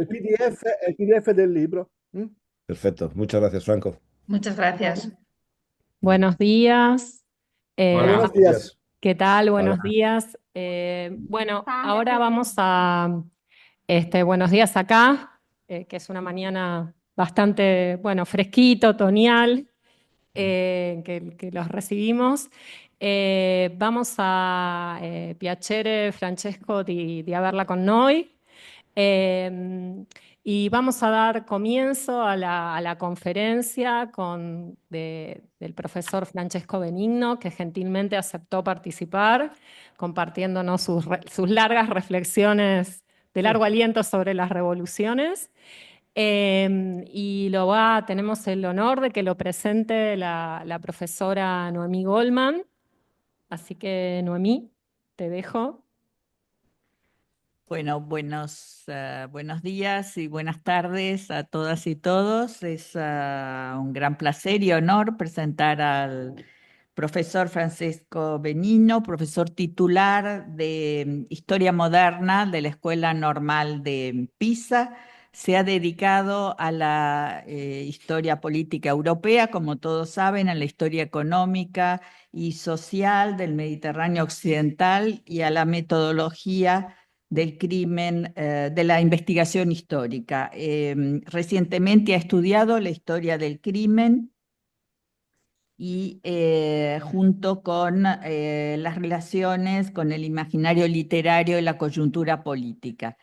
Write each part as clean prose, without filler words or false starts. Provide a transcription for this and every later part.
el PDF del libro. ¿Mm? Perfecto. Muchas gracias, Franco. Muchas gracias. Buenos días. Hola, Buenos buenos días. días. ¿Qué tal? Hola. Buenos días. Bueno, ahora vamos a, buenos días acá, que es una mañana bastante, bueno, fresquito, otoñal, que los recibimos. Vamos a Piacere Francesco di averla con noi. Eh, y vamos a dar comienzo a la conferencia del profesor Francesco Benigno, que gentilmente aceptó participar, compartiéndonos sus largas reflexiones de largo aliento sobre las revoluciones. Tenemos el honor de que lo presente la profesora Noemí Goldman. Así que, Noemí, te dejo. Bueno, buenos días y buenas tardes a todas y todos. Es un gran placer y honor presentar al profesor Francisco Benigno, profesor titular de Historia Moderna de la Escuela Normal de Pisa. Se ha dedicado a la historia política europea, como todos saben, a la historia económica y social del Mediterráneo occidental y a la metodología del crimen, de la investigación histórica. Recientemente ha estudiado la historia del crimen y junto con las relaciones con el imaginario literario y la coyuntura política.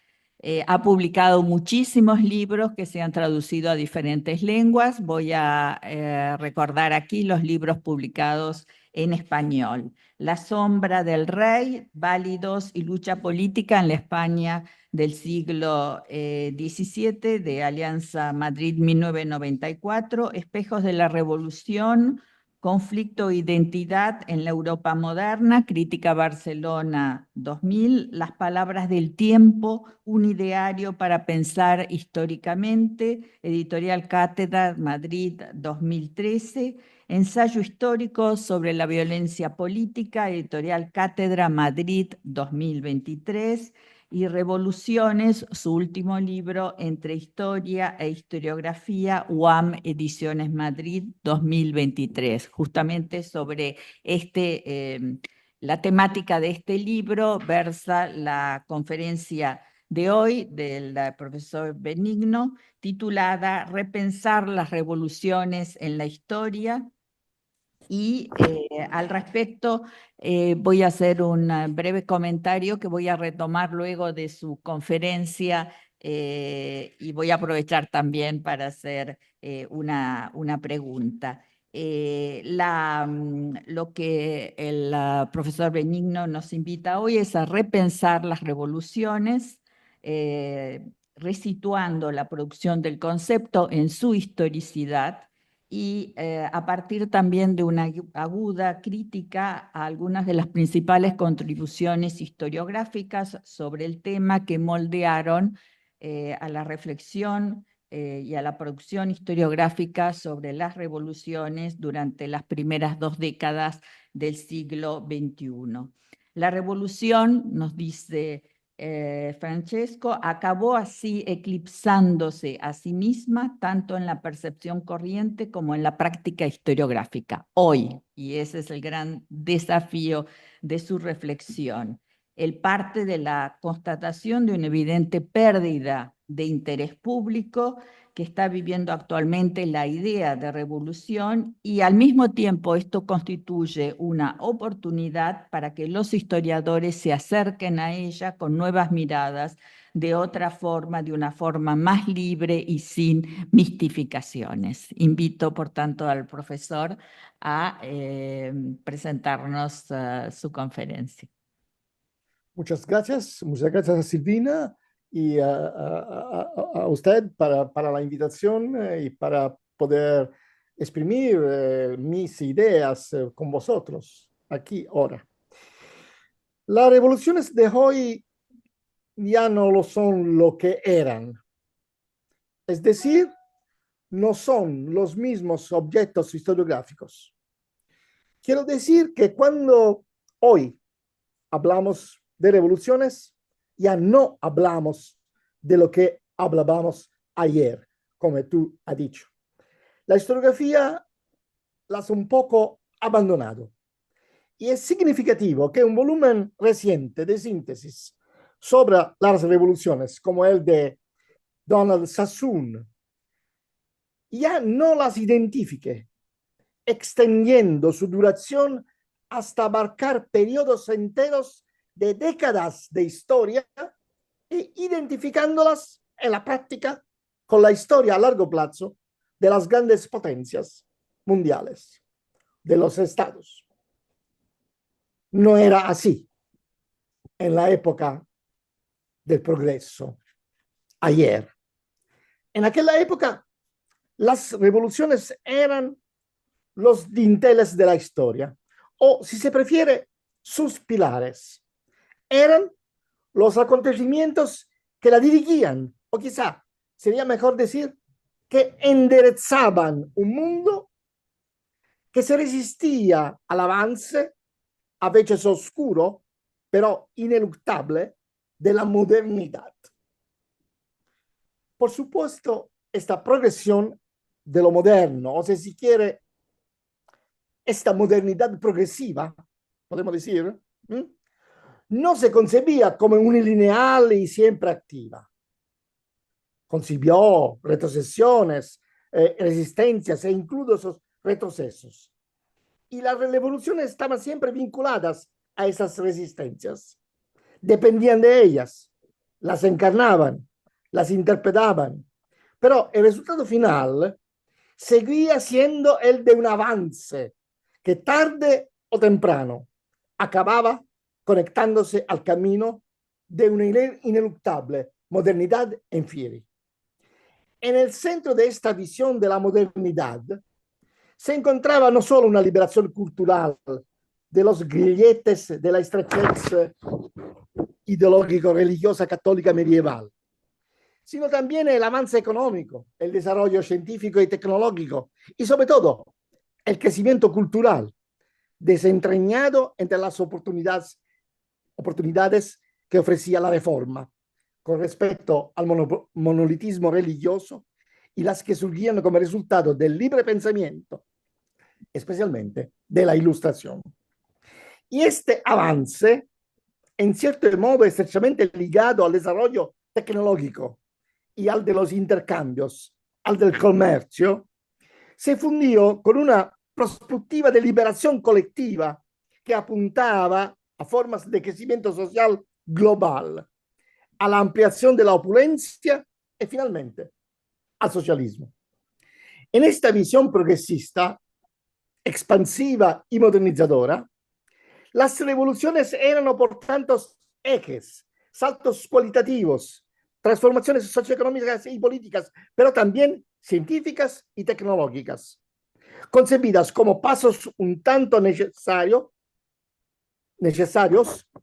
Ha publicado muchísimos libros que se han traducido a diferentes lenguas. Voy a recordar aquí los libros publicados en español. La sombra del rey, Válidos y lucha política en la España del siglo XVII, de Alianza Madrid 1994, Espejos de la Revolución, Conflicto e identidad en la Europa moderna, Crítica Barcelona 2000, Las palabras del tiempo, un ideario para pensar históricamente, Editorial Cátedra Madrid 2013, Ensayo histórico sobre la violencia política, Editorial Cátedra Madrid 2023, y Revoluciones, su último libro, Entre Historia e Historiografía, UAM Ediciones Madrid 2023. Justamente sobre la temática de este libro versa la conferencia de hoy del profesor Benigno, titulada Repensar las revoluciones en la historia. Y al respecto voy a hacer un breve comentario que voy a retomar luego de su conferencia y voy a aprovechar también para hacer una pregunta. Lo que el profesor Benigno nos invita hoy es a repensar las revoluciones, resituando la producción del concepto en su historicidad y a partir también de una aguda crítica a algunas de las principales contribuciones historiográficas sobre el tema que moldearon a la reflexión y a la producción historiográfica sobre las revoluciones durante las primeras 2 décadas del siglo XXI. La revolución, nos dice Francesco, acabó así eclipsándose a sí misma tanto en la percepción corriente como en la práctica historiográfica, hoy, y ese es el gran desafío de su reflexión. Él parte de la constatación de una evidente pérdida de interés público que está viviendo actualmente la idea de revolución, y al mismo tiempo esto constituye una oportunidad para que los historiadores se acerquen a ella con nuevas miradas, de otra forma, de una forma más libre y sin mistificaciones. Invito, por tanto, al profesor a presentarnos su conferencia. Muchas gracias a Silvina y a usted para la invitación y para poder exprimir mis ideas con vosotros aquí ahora. Las revoluciones de hoy ya no lo son lo que eran, es decir, no son los mismos objetos historiográficos. Quiero decir que cuando hoy hablamos de revoluciones, ya no hablamos de lo que hablábamos ayer, como tú has dicho. La historiografía las ha un poco abandonado. Y es significativo que un volumen reciente de síntesis sobre las revoluciones, como el de Donald Sassoon, ya no las identifique, extendiendo su duración hasta abarcar periodos enteros de décadas de historia e identificándolas en la práctica con la historia a largo plazo de las grandes potencias mundiales, de los estados. No era así en la época del progreso, ayer. En aquella época, las revoluciones eran los dinteles de la historia, o si se prefiere, sus pilares. Eran los acontecimientos que la dirigían, o quizá sería mejor decir que enderezaban un mundo que se resistía al avance, a veces oscuro, pero ineluctable, de la modernidad. Por supuesto, esta progresión de lo moderno, o sea, si quiere, esta modernidad progresiva, podemos decir, no se concebía como unilineal y siempre activa. Concibió retrocesiones, resistencias e incluso esos retrocesos. Y las revoluciones estaban siempre vinculadas a esas resistencias. Dependían de ellas, las encarnaban, las interpretaban, pero el resultado final seguía siendo el de un avance que tarde o temprano acababa conectándose al camino de una ineluctable modernidad en fieri. En el centro de esta visión de la modernidad se encontraba no solo una liberación cultural de los grilletes de la estrechez ideológico-religiosa católica medieval, sino también el avance económico, el desarrollo científico y tecnológico y sobre todo el crecimiento cultural desentrañado entre las oportunidades que ofrecía la reforma con respecto al monolitismo religioso y las que surgían como resultado del libre pensamiento, especialmente de la Ilustración. Y este avance, en cierto modo estrechamente ligado al desarrollo tecnológico y al de los intercambios, al del comercio, se fundió con una perspectiva de liberación colectiva que apuntaba a formas de crecimiento social global, a la ampliación de la opulencia y finalmente al socialismo. En esta visión progresista, expansiva y modernizadora, las revoluciones eran por tantos ejes, saltos cualitativos, transformaciones socioeconómicas y políticas, pero también científicas y tecnológicas, concebidas como pasos un tanto necesarios,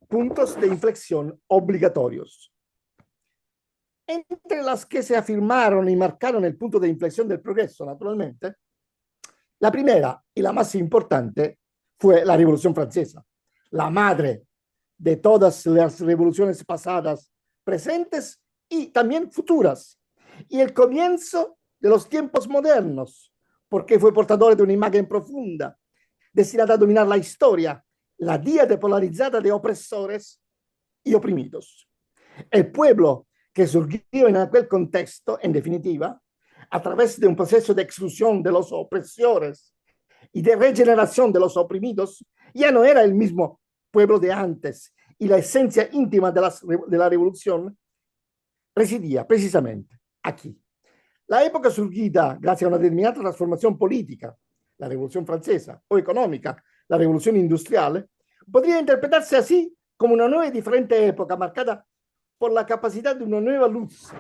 puntos de inflexión obligatorios. Entre las que se afirmaron y marcaron el punto de inflexión del progreso, naturalmente, la primera y la más importante fue la Revolución Francesa, la madre de todas las revoluciones pasadas, presentes y también futuras, y el comienzo de los tiempos modernos, porque fue portador de una imagen profunda, destinada a dominar la historia, la diade polarizada de opresores y oprimidos. El pueblo que surgió en aquel contexto, en definitiva, a través de un proceso de exclusión de los opresores y de regeneración de los oprimidos, ya no era el mismo pueblo de antes, y la esencia íntima de la revolución residía precisamente aquí. La época surgida gracias a una determinada transformación política, la Revolución Francesa, o económica, la Revolución Industrial, podría interpretarse así como una nueva y diferente época marcada por la capacidad de una nueva luz,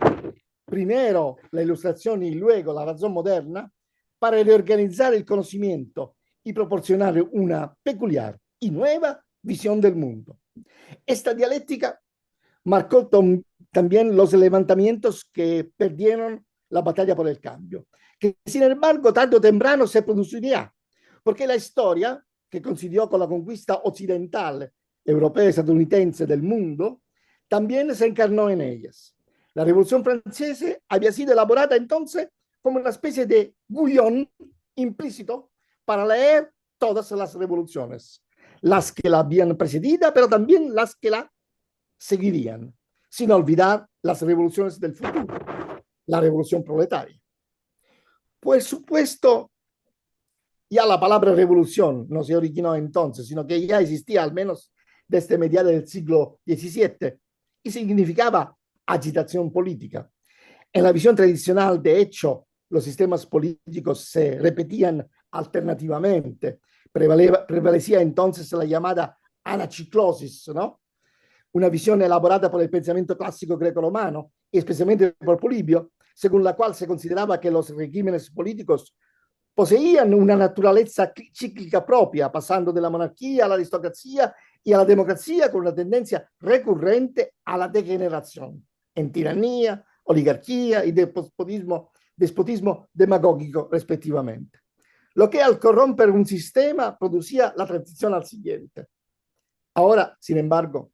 primero la Ilustración y luego la razón moderna, para reorganizar el conocimiento y proporcionar una peculiar y nueva visión del mundo. Esta dialéctica marcó también los levantamientos que perdieron la batalla por el cambio, que sin embargo tarde o temprano se produciría, porque la historia, que coincidió con la conquista occidental, europea y estadounidense del mundo, también se encarnó en ellas. La Revolución Francesa había sido elaborada entonces como una especie de guión implícito para leer todas las revoluciones, las que la habían precedida, pero también las que la seguirían, sin olvidar las revoluciones del futuro, la revolución proletaria. Por supuesto, ya la palabra revolución no se originó entonces, sino que ya existía al menos desde mediados del siglo XVII y significaba agitación política. En la visión tradicional, de hecho, los sistemas políticos se repetían alternativamente. Prevalecía entonces la llamada anaciclosis, ¿no? Una visión elaborada por el pensamiento clásico greco-romano, y especialmente por Polibio, según la cual se consideraba que los regímenes políticos poseían una naturaleza cíclica propia, pasando de la monarquía a la aristocracia y a la democracia con una tendencia recurrente a la degeneración en tiranía, oligarquía y despotismo demagógico respectivamente. Lo que al corromper un sistema producía la transición al siguiente. Ahora, sin embargo,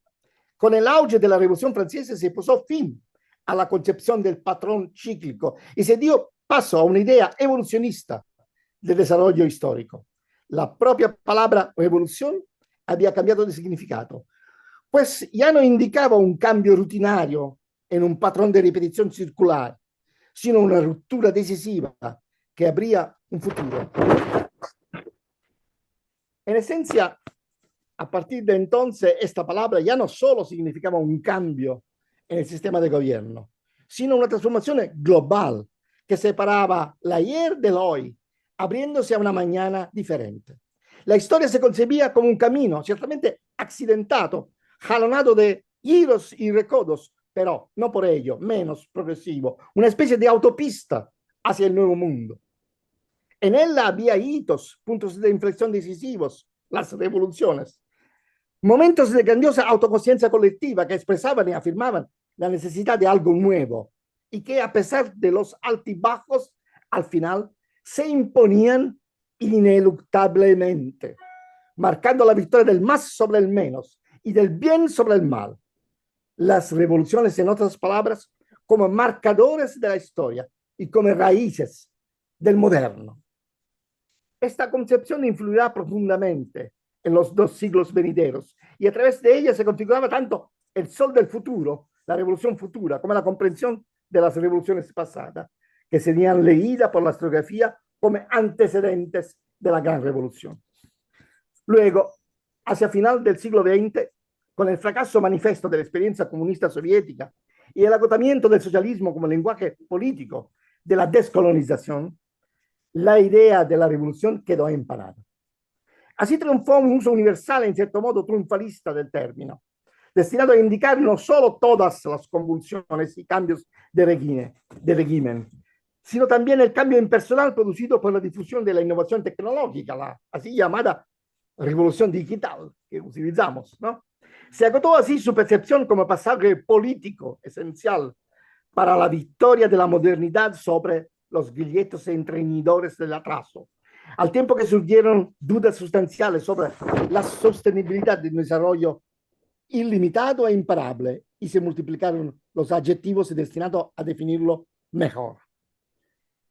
con el auge de la Revolución Francesa se puso fin a la concepción del patrón cíclico y se dio paso a una idea evolucionista del desarrollo histórico. La propia palabra revolución había cambiado de significado, pues ya no indicaba un cambio rutinario en un patrón de repetición circular, sino una ruptura decisiva que abría un futuro. En esencia, a partir de entonces, esta palabra ya no solo significaba un cambio en el sistema de gobierno, sino una transformación global que separaba el ayer del hoy, abriéndose a una mañana diferente. La historia se concebía como un camino ciertamente accidentado, jalonado de giros y recodos, pero no por ello menos progresivo, una especie de autopista hacia el nuevo mundo. En él había hitos, puntos de inflexión decisivos, las revoluciones, momentos de grandiosa autoconciencia colectiva que expresaban y afirmaban la necesidad de algo nuevo y que a pesar de los altibajos, al final se imponían ineluctablemente, marcando la victoria del más sobre el menos y del bien sobre el mal. Las revoluciones, en otras palabras, como marcadores de la historia y como raíces del moderno. Esta concepción influirá profundamente en los 2 siglos venideros y a través de ella se configuraba tanto el sol del futuro, la revolución futura, como la comprensión de las revoluciones pasadas, que serían leídas por la historiografía como antecedentes de la gran revolución. Luego, hacia final del siglo XX, con el fracaso manifiesto de la experiencia comunista soviética y el agotamiento del socialismo como lenguaje político de la descolonización, la idea de la revolución quedó empanada. Así triunfó un uso universal, en cierto modo triunfalista del término, destinado a indicar no solo todas las convulsiones y cambios de régimen, sino también el cambio impersonal producido por la difusión de la innovación tecnológica, la así llamada revolución digital que utilizamos, ¿no? Se agotó así su percepción como pasaje político esencial para la victoria de la modernidad sobre los grilletes entreñidores del atraso, al tiempo que surgieron dudas sustanciales sobre la sostenibilidad de un desarrollo ilimitado e imparable y se multiplicaron los adjetivos destinados a definirlo mejor.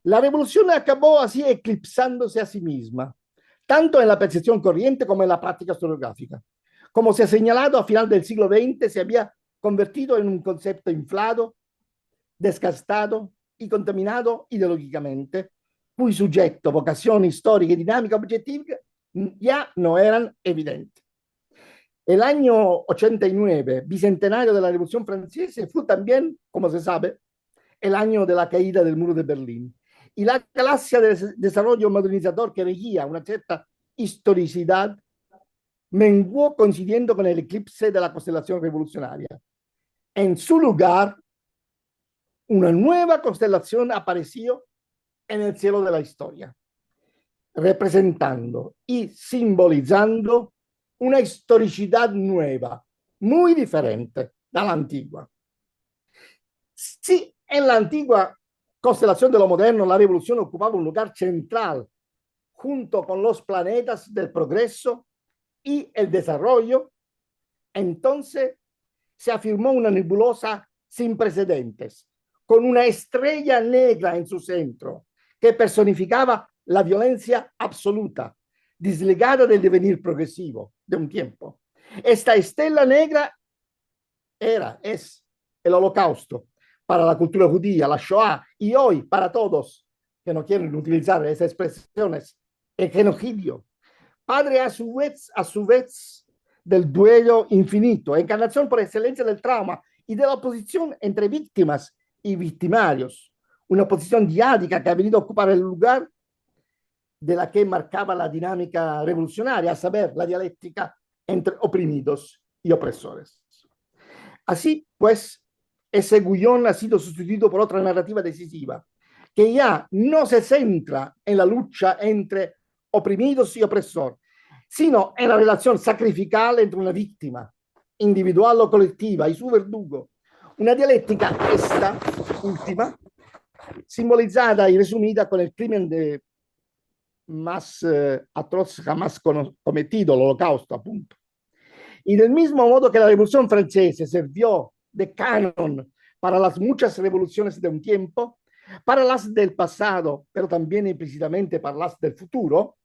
La revolución acabó así eclipsándose a sí misma, tanto en la percepción corriente como en la práctica historiográfica. Como se ha señalado, a final del siglo XX se había convertido en un concepto inflado, desgastado y contaminado ideológicamente, cui sujeto, vocación histórica y dinámica objetiva ya no eran evidentes. El año 89, bicentenario de la Revolución Francesa, fue también, como se sabe, el año de la caída del muro de Berlín. Y la galaxia de desarrollo modernizador que regía una cierta historicidad menguó coincidiendo con el eclipse de la constelación revolucionaria. En su lugar, una nueva constelación apareció en el cielo de la historia, representando y simbolizando una historicidad nueva, muy diferente de la antigua. Si en la antigua constelación de lo moderno la revolución ocupaba un lugar central junto con los planetas del progreso y el desarrollo, entonces se afirmó una nebulosa sin precedentes, con una estrella negra en su centro, que personificaba la violencia absoluta, desligada del devenir progresivo de un tiempo. Esta estela negra es el Holocausto para la cultura judía, la Shoah, y hoy para todos que no quieren utilizar esas expresiones, el genocidio. Padre a su vez del duelo infinito, encarnación por excelencia del trauma y de la oposición entre víctimas y victimarios, una oposición diádica que ha venido a ocupar el lugar de la que marcaba la dinámica revolucionaria, a saber, la dialéctica entre oprimidos y opresores. Así pues, ese guión ha sido sustituido por otra narrativa decisiva, que ya no se centra en la lucha entre oprimidos y opresor, sino en la relación sacrificial entre una víctima, individual o colectiva, y su verdugo. Una dialéctica, esta última, simbolizada y resumida con el crimen más atroz jamás cometido, el Holocausto, a punto. Y del mismo modo que la Revolución Francesa sirvió de canon para las muchas revoluciones de un tiempo, para las del pasado, pero también implícitamente para las del futuro,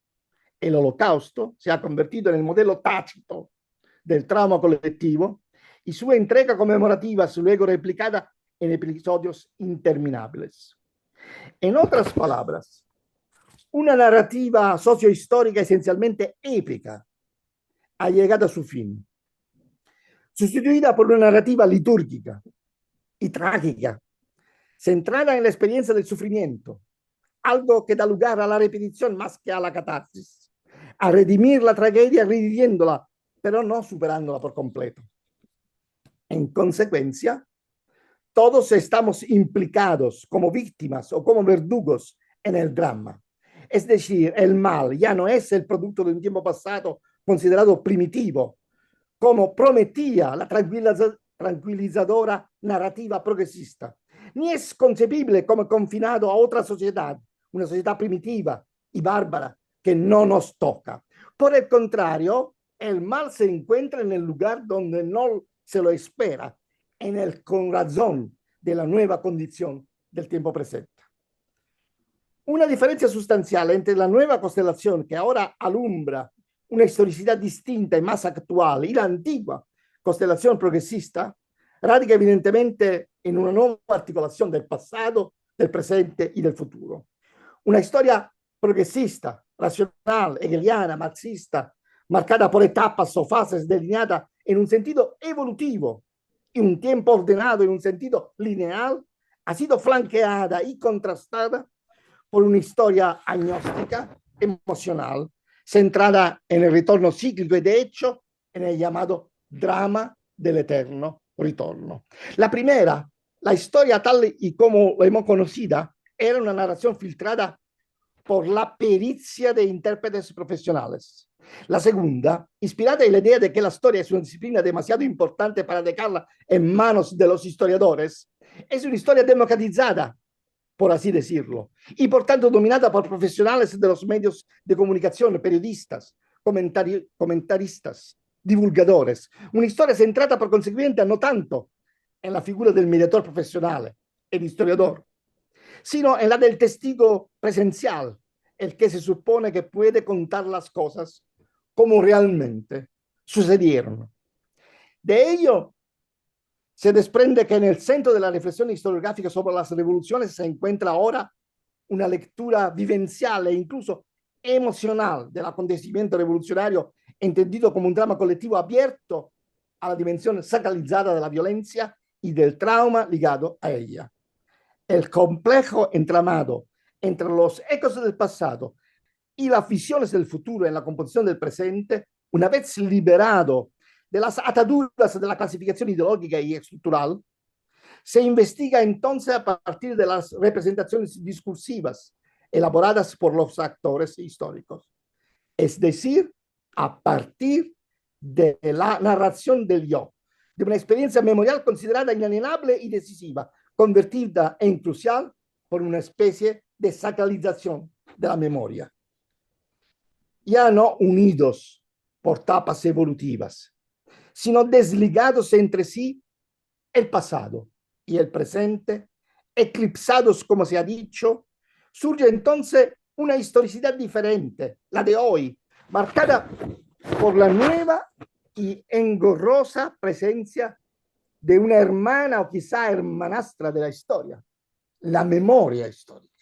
el Holocausto se ha convertido en el modelo tácito del trauma colectivo y su entrega conmemorativa es luego replicada en episodios interminables. En otras palabras, una narrativa sociohistórica esencialmente épica ha llegado a su fin, sustituida por una narrativa litúrgica y trágica, centrada en la experiencia del sufrimiento, algo que da lugar a la repetición más que a la catarsis, a redimir la tragedia reviviéndola, pero no superándola por completo. En consecuencia, todos estamos implicados como víctimas o como verdugos en el drama. Es decir, el mal ya no es el producto de un tiempo pasado considerado primitivo, como prometía la tranquilizadora narrativa progresista, ni es concebible como confinado a otra sociedad, una sociedad primitiva y bárbara que no nos toca. Por el contrario, el mal se encuentra en el lugar donde no se lo espera, en el corazón de la nueva condición del tiempo presente. Una diferencia sustancial entre la nueva constelación que ahora alumbra una historicidad distinta y más actual y la antigua constelación progresista radica evidentemente en una nueva articulación del pasado, del presente y del futuro. Una historia progresista, racional, hegeliana, marxista, marcada por etapas o fases delineada en un sentido evolutivo y un tiempo ordenado en un sentido lineal, ha sido flanqueada y contrastada por una historia agnóstica, emocional, centrada en el retorno cíclico y de hecho en el llamado drama del eterno retorno. La primera, la historia tal y como la hemos conocida, era una narración filtrada por la pericia de intérpretes profesionales. La segunda, inspirada en la idea de que la historia es una disciplina demasiado importante para dejarla en manos de los historiadores, es una historia democratizada, por así decirlo, y por tanto dominada por profesionales de los medios de comunicación, periodistas, comentaristas, divulgadores. Una historia centrada por consiguiente no tanto en la figura del mediador profesional, el historiador, sino en la del testigo presencial, el que se supone que puede contar las cosas como realmente sucedieron. De ello se desprende que en el centro de la reflexión historiográfica sobre las revoluciones se encuentra ahora una lectura vivencial e incluso emocional del acontecimiento revolucionario, entendido como un drama colectivo abierto a la dimensión sacralizada de la violencia y del trauma ligado a ella. El complejo entramado entre los ecos del pasado y las visiones del futuro en la composición del presente, una vez liberado de las ataduras de la clasificación ideológica y estructural, se investiga entonces a partir de las representaciones discursivas elaboradas por los actores históricos, es decir, a partir de la narración del yo, de una experiencia memorial considerada inalienable y decisiva, convertida en crucial por una especie de sacralización de la memoria. Ya no unidos por tapas evolutivas, sino desligados entre sí el pasado y el presente, eclipsados como se ha dicho, surge entonces una historicidad diferente, la de hoy, marcada por la nueva y engorrosa presencia de una hermana o quizá hermanastra de la historia, la memoria histórica.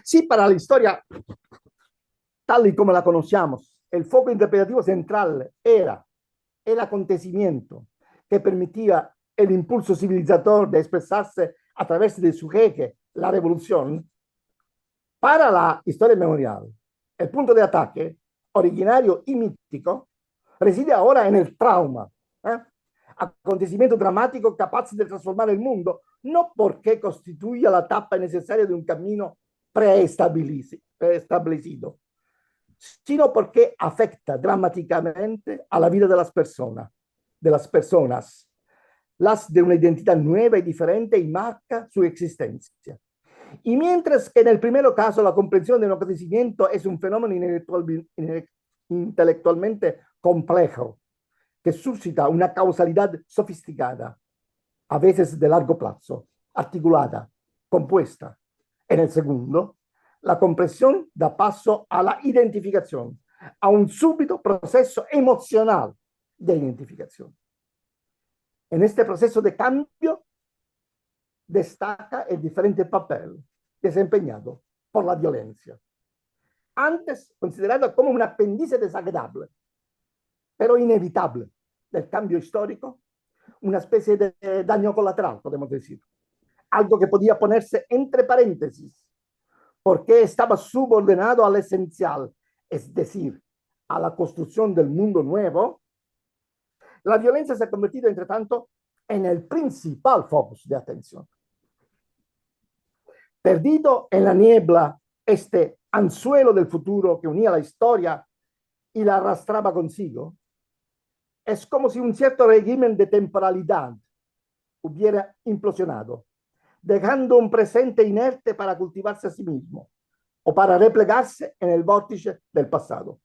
Sí, para la historia, tal y como la conocíamos, el foco interpretativo central era el acontecimiento que permitía el impulso civilizador de expresarse a través de su eje, la revolución. Para la historia memorial, el punto de ataque, originario y mítico, reside ahora en el trauma, acontecimiento dramático capaz de transformar el mundo, no porque constituya la etapa necesaria de un camino preestablecido, sino porque afecta dramáticamente a la vida de las personas, las de una identidad nueva y diferente y marca su existencia. Y mientras que en el primer caso la comprensión de un acontecimiento es un fenómeno intelectualmente complejo, que suscita una causalidad sofisticada, a veces de largo plazo, articulada, compuesta. En el segundo, la comprensión da paso a la identificación, a un súbito proceso emocional de identificación. En este proceso de cambio destaca el diferente papel desempeñado por la violencia, antes considerada como un apéndice desagradable, pero inevitable del cambio histórico, una especie de daño colateral, podemos decir, algo que podía ponerse entre paréntesis, porque estaba subordinado al esencial, es decir, a la construcción del mundo nuevo. La violencia se ha convertido, entre tanto, en el principal focus de atención. Perdido en la niebla, este anzuelo del futuro que unía la historia y la arrastraba consigo, es como si un cierto régimen de temporalidad hubiera implosionado, dejando un presente inerte para cultivarse a sí mismo o para replegarse en el vórtice del pasado.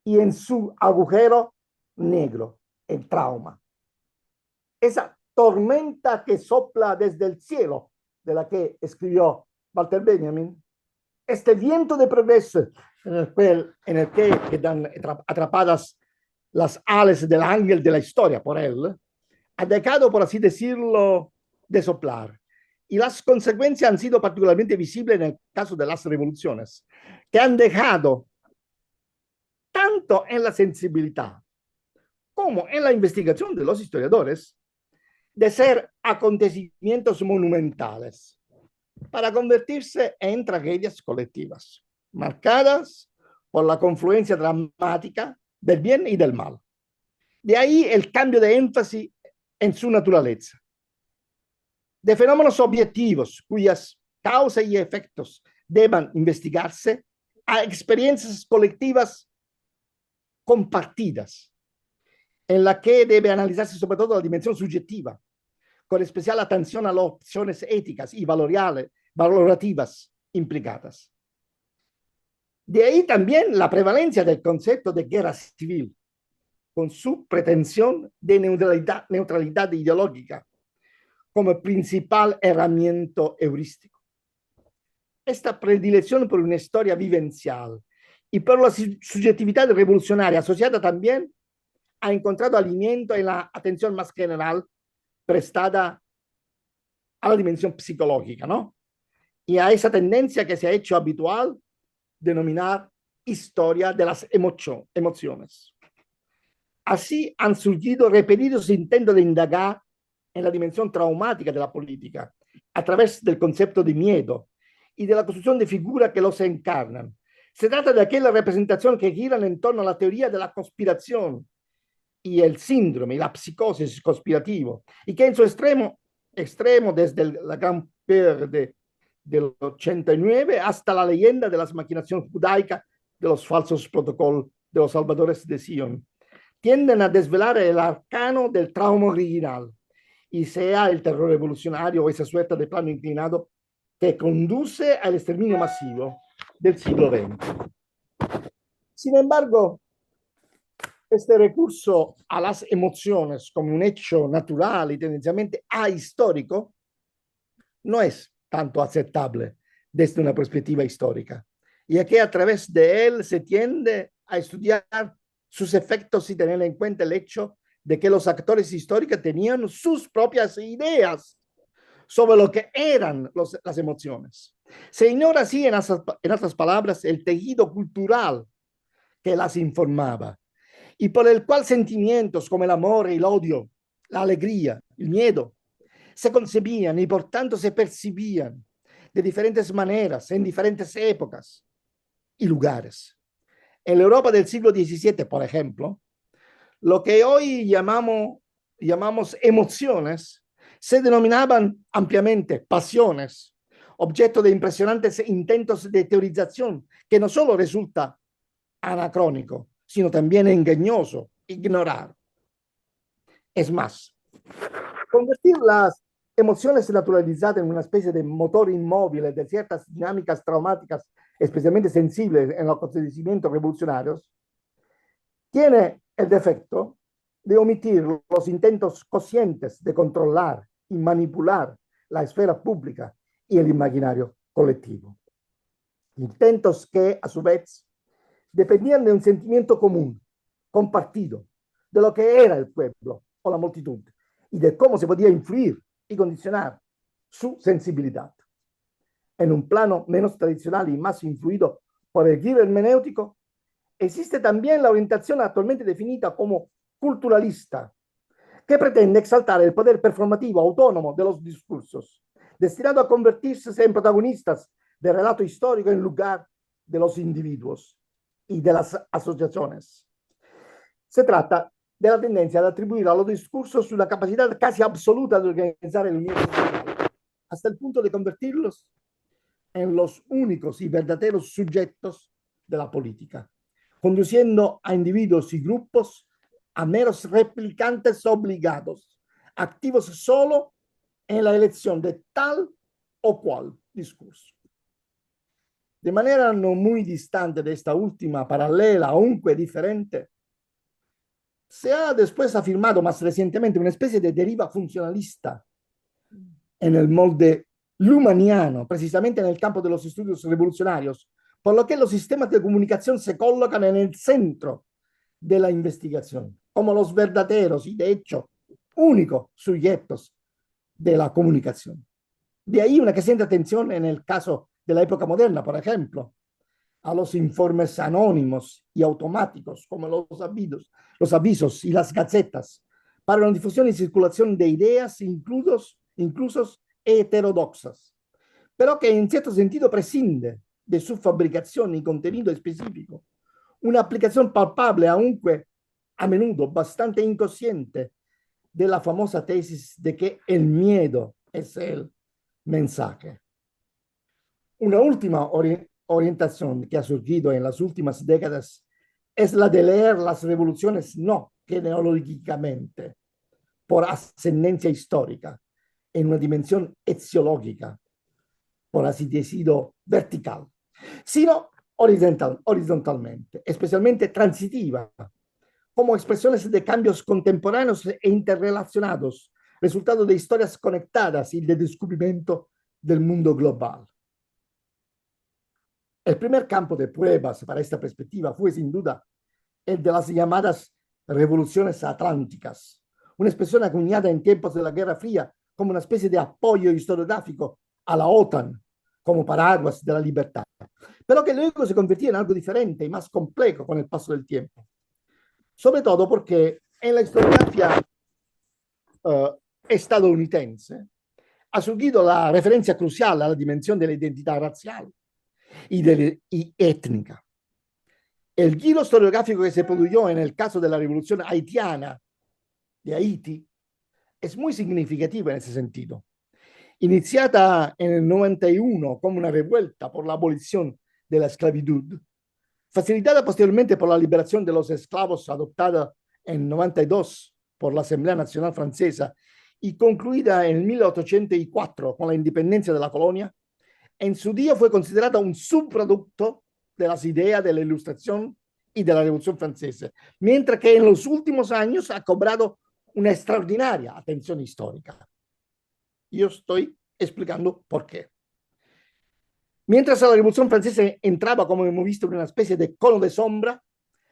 Y en su agujero negro, el trauma. Esa tormenta que sopla desde el cielo, de la que escribió Walter Benjamin, este viento de progreso en el que quedan atrapadas las alas del ángel de la historia por él, ha dejado, por así decirlo, de soplar. Y las consecuencias han sido particularmente visibles en el caso de las revoluciones, que han dejado, tanto en la sensibilidad como en la investigación de los historiadores, de ser acontecimientos monumentales para convertirse en tragedias colectivas, marcadas por la confluencia dramática del bien y del mal. De ahí el cambio de énfasis en su naturaleza. De fenómenos objetivos cuyas causas y efectos deban investigarse a experiencias colectivas compartidas, en la que debe analizarse sobre todo la dimensión subjetiva, con especial atención a las opciones éticas y valorativas implicadas. De ahí también la prevalencia del concepto de guerra civil, con su pretensión de neutralidad ideológica como principal herramienta heurístico. Esta predilección por una historia vivencial y por la subjetividad revolucionaria asociada también ha encontrado alimento en la atención más general prestada a la dimensión psicológica, ¿no? Y a esa tendencia que se ha hecho habitual denominar historia de las emociones. Así han surgido repetidos intentos de indagar en la dimensión traumática de la política a través del concepto de miedo y de la construcción de figuras que los encarnan. Se trata de aquella representación que giran en torno a la teoría de la conspiración y el síndrome y la psicosis conspirativo, y que en su extremo desde la Gran Peur del 89 hasta la leyenda de las maquinaciones judaicas de los falsos protocolos de los salvadores de Sion, tienden a desvelar el arcano del trauma original, y sea el terror revolucionario o esa suerte de plano inclinado que conduce al exterminio masivo del siglo XX. Sin embargo, este recurso a las emociones como un hecho natural y tendencialmente ahistórico no es tanto aceptable desde una perspectiva histórica, ya que a través de él se tiende a estudiar sus efectos y tener en cuenta el hecho de que los actores históricos tenían sus propias ideas sobre lo que eran las emociones. Se ignora así, en otras palabras, el tejido cultural que las informaba y por el cual sentimientos como el amor, el odio, la alegría, el miedo, se concebían y por tanto se percibían de diferentes maneras en diferentes épocas y lugares. En la Europa del siglo XVII, por ejemplo, lo que hoy llamamos emociones se denominaban ampliamente pasiones, objeto de impresionantes intentos de teorización que no solo resulta anacrónico, sino también engañoso ignorar. Es más, convertir las emociones naturalizadas en una especie de motor inmóvil de ciertas dinámicas traumáticas especialmente sensibles en los acontecimientos revolucionarios, tiene el defecto de omitir los intentos conscientes de controlar y manipular la esfera pública y el imaginario colectivo. Intentos que, a su vez, dependían de un sentimiento común, compartido, de lo que era el pueblo o la multitud y de cómo se podía influir y condicionar su sensibilidad. En un plano menos tradicional y más influido por el giro hermenéutico, existe también la orientación actualmente definida como culturalista, que pretende exaltar el poder performativo autónomo de los discursos, destinado a convertirse en protagonistas del relato histórico en lugar de los individuos y de las asociaciones. Se trata de la tendencia de atribuir a los discursos una capacidad casi absoluta de organizar el universo social, hasta el punto de convertirlos en los únicos y verdaderos sujetos de la política, conduciendo a individuos y grupos a meros replicantes obligados, activos solo en la elección de tal o cual discurso. De manera no muy distante de esta última, paralela, aunque diferente, se ha después afirmado más recientemente una especie de deriva funcionalista en el molde lumaniano, precisamente en el campo de los estudios revolucionarios, por lo que los sistemas de comunicación se colocan en el centro de la investigación, como los verdaderos y, de hecho, únicos sujetos de la comunicación. De ahí una creciente atención en el caso de la época moderna, por ejemplo, a los informes anónimos y automáticos, como los avisos y las gacetas, para la difusión y circulación de ideas, incluso heterodoxas, pero que en cierto sentido prescinde de su fabricación y contenido específico, una aplicación palpable, aunque a menudo bastante inconsciente, de la famosa tesis de que el miedo es el mensaje. Una última orientación que ha surgido en las últimas décadas es la de leer las revoluciones no genealógicamente, por ascendencia histórica, en una dimensión etiológica, por así decirlo, vertical, sino horizontalmente, especialmente transitiva, como expresiones de cambios contemporáneos e interrelacionados, resultado de historias conectadas y de descubrimiento del mundo global. El primer campo de pruebas para esta perspectiva fue, sin duda, el de las llamadas revoluciones atlánticas, una expresión acuñada en tiempos de la Guerra Fría como una especie de apoyo historiográfico a la OTAN como paraguas de la libertad, pero que luego se convertía en algo diferente y más complejo con el paso del tiempo. Sobre todo porque en la historiografía estadounidense ha surgido la referencia crucial a la dimensión de la identidad racial y étnica. El giro historiográfico que se produjo en el caso de la revolución haitiana de Haití es muy significativo en ese sentido. Iniciada en el 91 como una revuelta por la abolición de la esclavitud, facilitada posteriormente por la liberación de los esclavos adoptada en 92 por la Asamblea Nacional Francesa y concluida en 1804 con la independencia de la colonia, en su día fue considerada un subproducto de las ideas de la Ilustración y de la Revolución Francesa, mientras que en los últimos años ha cobrado una extraordinaria atención histórica. Yo estoy explicando por qué. Mientras la Revolución Francesa entraba, como hemos visto, en una especie de cono de sombra,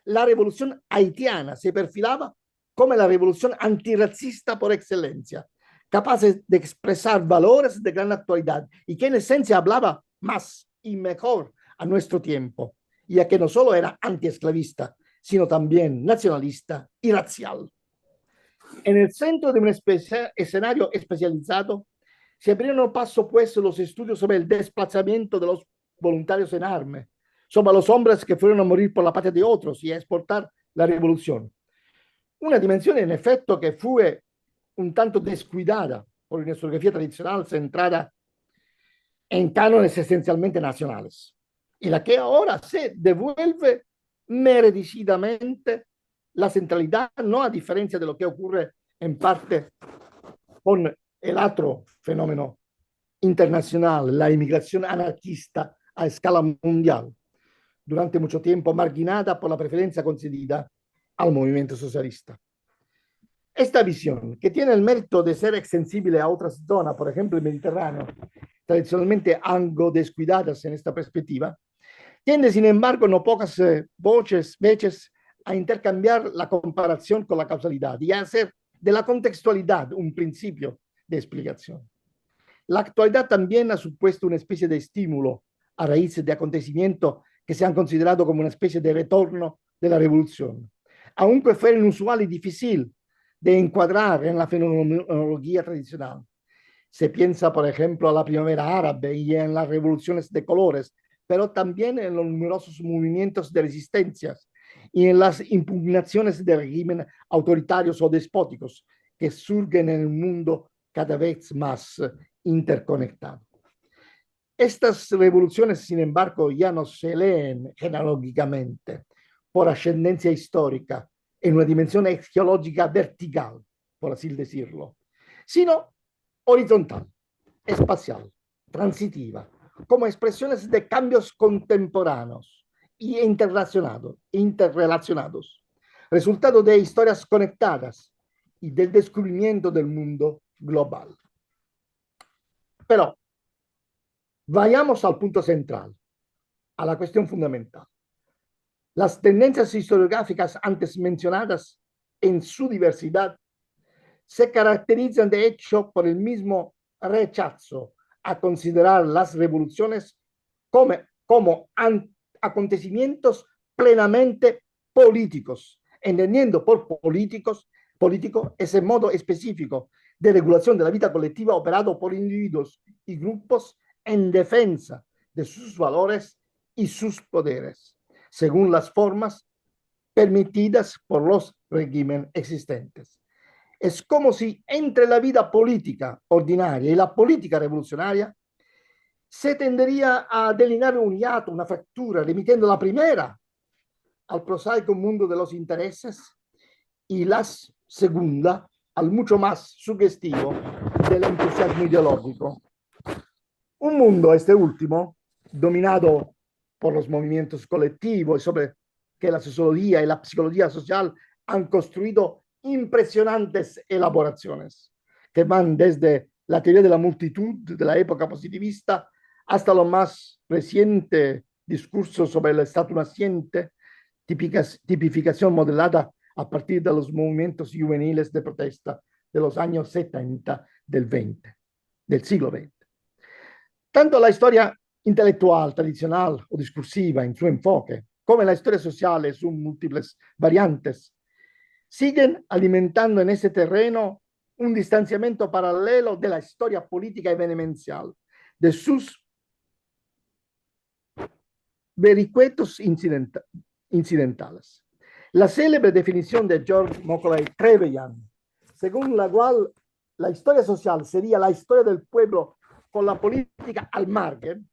la Revolución haitiana se perfilaba como la revolución antirracista por excelencia, capaz de expresar valores de gran actualidad y que en esencia hablaba más y mejor a nuestro tiempo, ya que no solo era antiesclavista, sino también nacionalista y racial. En el centro de un escenario especializado, se abrieron paso pues los estudios sobre el desplazamiento de los voluntarios en armas, sobre los hombres que fueron a morir por la patria de otros y a exportar la revolución. Una dimensión en efecto que fue un tanto descuidada por una historiografía tradicional centrada en cánones esencialmente nacionales, y la que ahora se devuelve merecidamente la centralidad, no a diferencia de lo que ocurre en parte con el otro fenómeno internacional, la inmigración anarquista a escala mundial, durante mucho tiempo marginada por la preferencia concedida al movimiento socialista. Esta visión, que tiene el mérito de ser extensible a otras zonas, por ejemplo el Mediterráneo, tradicionalmente algo descuidadas en esta perspectiva, tiende sin embargo no pocas veces a intercambiar la comparación con la causalidad y a hacer de la contextualidad un principio de explicación. La actualidad también ha supuesto una especie de estímulo a raíz de acontecimientos que se han considerado como una especie de retorno de la revolución, aunque fuera inusual y difícil de encuadrar en la fenomenología tradicional. Se piensa, por ejemplo, a la primavera árabe y en las revoluciones de colores, pero también en los numerosos movimientos de resistencias y en las impugnaciones de regímenes autoritarios o despóticos que surgen en el mundo cada vez más interconectado. Estas revoluciones, sin embargo, ya no se leen genealógicamente por ascendencia histórica en una dimensión geológica vertical, por así decirlo, sino horizontal, espacial, transitiva, como expresiones de cambios contemporáneos y interrelacionados, resultado de historias conectadas y del descubrimiento del mundo global. Pero vayamos al punto central, a la cuestión fundamental. Las tendencias historiográficas antes mencionadas en su diversidad se caracterizan de hecho por el mismo rechazo a considerar las revoluciones como acontecimientos plenamente políticos, entendiendo por político ese modo específico de regulación de la vida colectiva operado por individuos y grupos en defensa de sus valores y sus poderes, según las formas permitidas por los regímenes existentes. Es como si entre la vida política ordinaria y la política revolucionaria se tendería a delinear un hiato, una fractura, remitiendo la primera al prosaico mundo de los intereses y la segunda al mucho más sugestivo del entusiasmo ideológico. Un mundo, este último, dominado por los movimientos colectivos sobre que la sociología y la psicología social han construido impresionantes elaboraciones que van desde la teoría de la multitud de la época positivista hasta lo más reciente discurso sobre el estado naciente, tipificación modelada a partir de los movimientos juveniles de protesta de los años 70 del siglo XX. Tanto la historia intelectual, tradicional o discursiva en su enfoque, como la historia social en sus múltiples variantes, siguen alimentando en ese terreno un distanciamiento paralelo de la historia política y vehemencial, de sus vericuetos incidentales. La célebre definición de George Macaulay Trevelyan, según la cual la historia social sería la historia del pueblo con la política al margen,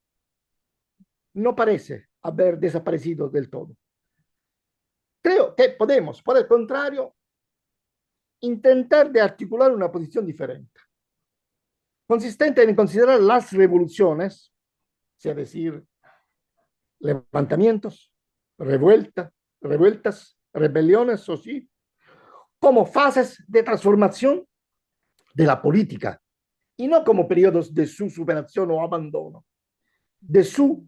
no parece haber desaparecido del todo. Creo que podemos, por el contrario, intentar de articular una posición diferente, consistente en considerar las revoluciones, es decir, levantamientos, revuelta, revueltas, rebeliones, o sí, como fases de transformación de la política y no como periodos de su superación o abandono, de su,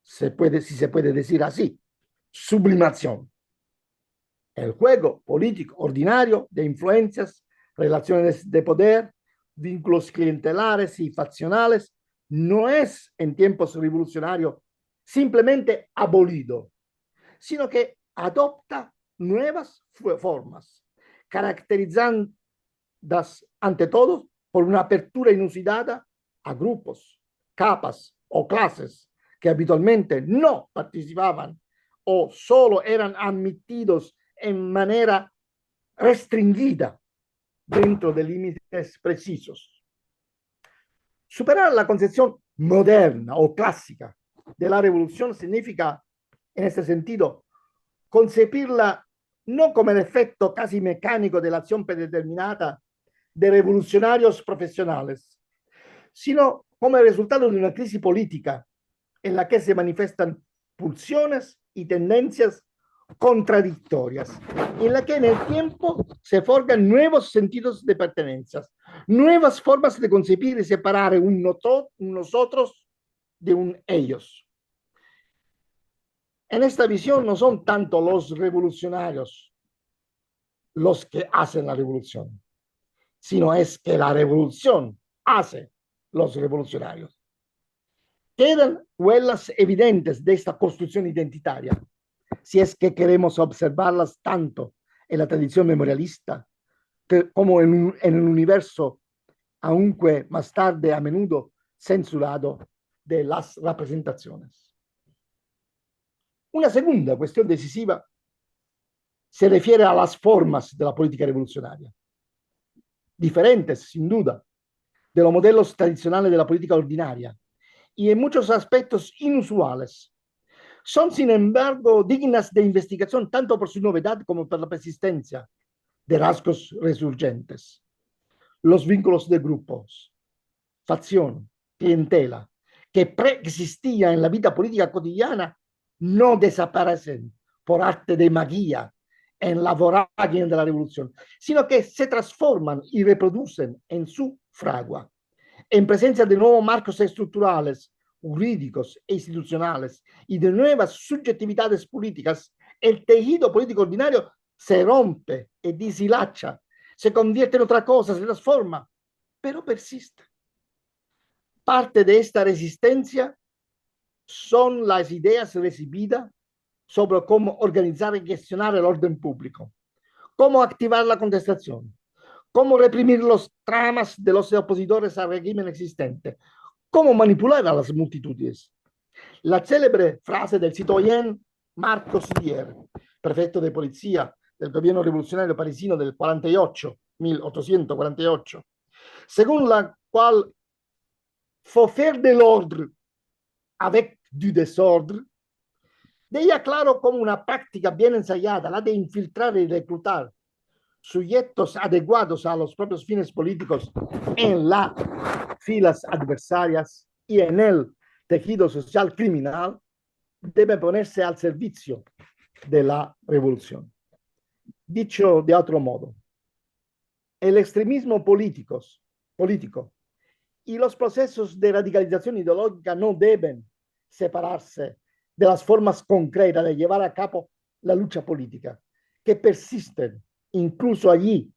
si se puede decir así, sublimación. El juego político ordinario de influencias, relaciones de poder, vínculos clientelares y faccionales no es en tiempos revolucionarios simplemente abolido, sino que adopta nuevas formas, caracterizadas ante todo por una apertura inusitada a grupos, capas o clases que habitualmente no participaban o solo eran admitidos en manera restringida dentro de límites precisos. Superar la concepción moderna o clásica de la revolución significa, en este sentido, concebirla no como el efecto casi mecánico de la acción predeterminada de revolucionarios profesionales, sino como el resultado de una crisis política en la que se manifiestan pulsiones y tendencias contradictorias, en la que en el tiempo se forjan nuevos sentidos de pertenencia, nuevas formas de concebir y separar un nosotros de un ellos. En esta visión no son tanto los revolucionarios los que hacen la revolución, sino es que la revolución hace los revolucionarios. Quedan huellas evidentes de esta construcción identitaria, si es que queremos observarlas tanto en la tradición memorialista como en el universo, aunque más tarde a menudo censurado, de las representaciones. Una segunda cuestión decisiva se refiere a las formas de la política revolucionaria, diferentes, sin duda, de los modelos tradicionales de la política ordinaria y en muchos aspectos inusuales. Son, sin embargo, dignas de investigación tanto por su novedad como por la persistencia de rasgos resurgentes. Los vínculos de grupos, facción, clientela, que preexistían en la vida política cotidiana, no desaparecen por arte de magia en la vorágine de la revolución, sino que se transforman y reproducen en su fragua. En presencia de nuevos marcos estructurales, jurídicos e institucionales y de nuevas subjetividades políticas, el tejido político ordinario se rompe y deshilacha, se convierte en otra cosa, se transforma, pero persiste. Parte de esta resistencia son las ideas recibidas sobre cómo organizar y gestionar el orden público, cómo activar la contestación, cómo reprimir los tramas de los opositores al régimen existente, cómo manipular a las multitudes. La célebre frase del citoyen Marcos Dier, prefecto de policía del gobierno revolucionario parisino del 1848, según la cual faut faire de l'ordre avec du désordre, deja claro como una práctica bien ensayada, la de infiltrar y reclutar sujetos adecuados a los propios fines políticos en las filas adversarias y en el tejido social criminal, debe ponerse al servicio de la revolución. Dicho de otro modo, el extremismo político y los procesos de radicalización ideológica no deben separarse de las formas concretas de llevar a cabo la lucha política, que persisten incluso allí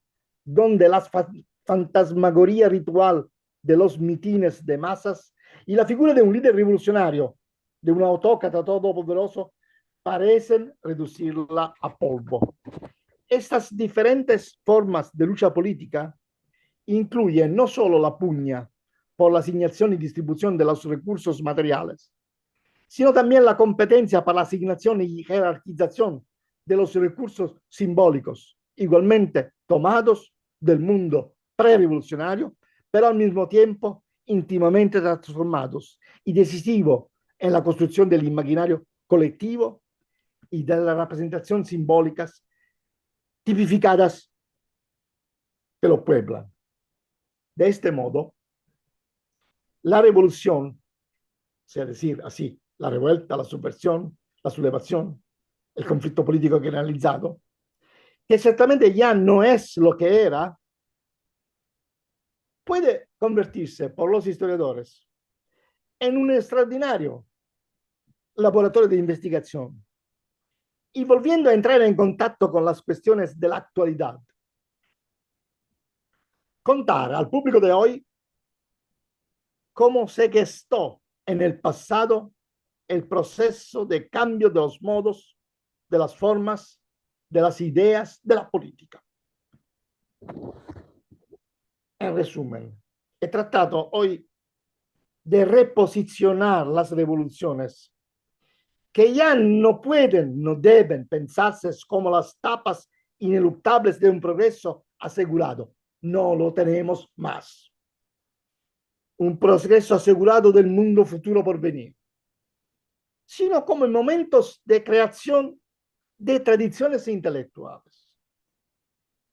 donde la fantasmagoría ritual de los mitines de masas y la figura de un líder revolucionario, de un autócrata todopoderoso, parecen reducirla a polvo. Estas diferentes formas de lucha política incluyen no solo la pugna por la asignación y distribución de los recursos materiales, sino también la competencia para la asignación y jerarquización de los recursos simbólicos, igualmente tomados del mundo prerevolucionario, pero al mismo tiempo íntimamente transformados y decisivos en la construcción del imaginario colectivo y de las representaciones simbólicas tipificadas que lo pueblan. De este modo, la revolución, es decir, así, la revuelta, la subversión, la sublevación, el conflicto político generalizado, que ciertamente ya no es lo que era, puede convertirse por los historiadores en un extraordinario laboratorio de investigación y volviendo a entrar en contacto con las cuestiones de la actualidad. Contar al público de hoy cómo se gestó en el pasado el proceso de cambio de los modos, de las formas, de las ideas, de la política. En resumen, he tratado hoy de reposicionar las revoluciones que ya no pueden, no deben pensarse como las tapas ineluctables de un progreso asegurado. No lo tenemos más. Un progreso asegurado del mundo futuro por venir, sino como en momentos de creación de tradiciones intelectuales.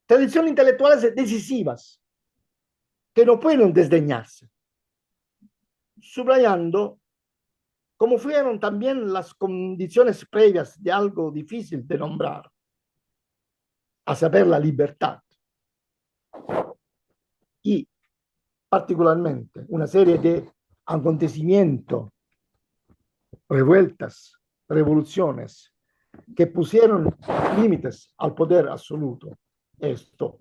Tradiciones intelectuales decisivas que no pueden desdeñarse, subrayando como fueron también las condiciones previas de algo difícil de nombrar, a saber, la libertad. Y particularmente una serie de acontecimientos, revueltas, revoluciones, que pusieron límites al poder absoluto. Esto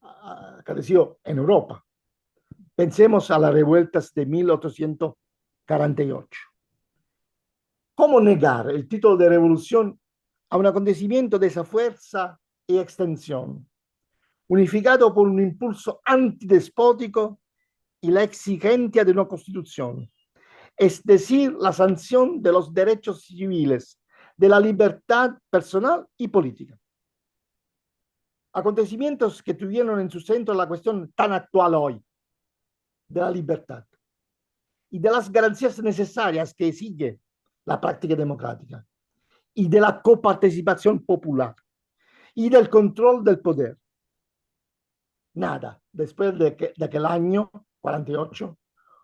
aconteció en Europa. Pensemos a las revueltas de 1848. ¿Cómo negar el título de revolución a un acontecimiento de esa fuerza y extensión, unificado por un impulso antidespótico y la exigencia de una constitución, es decir, la sanción de los derechos civiles, de la libertad personal y política? Acontecimientos que tuvieron en su centro la cuestión tan actual hoy de la libertad y de las garantías necesarias que exige la práctica democrática y de la coparticipación popular y del control del poder. Nada, después de aquel año 48,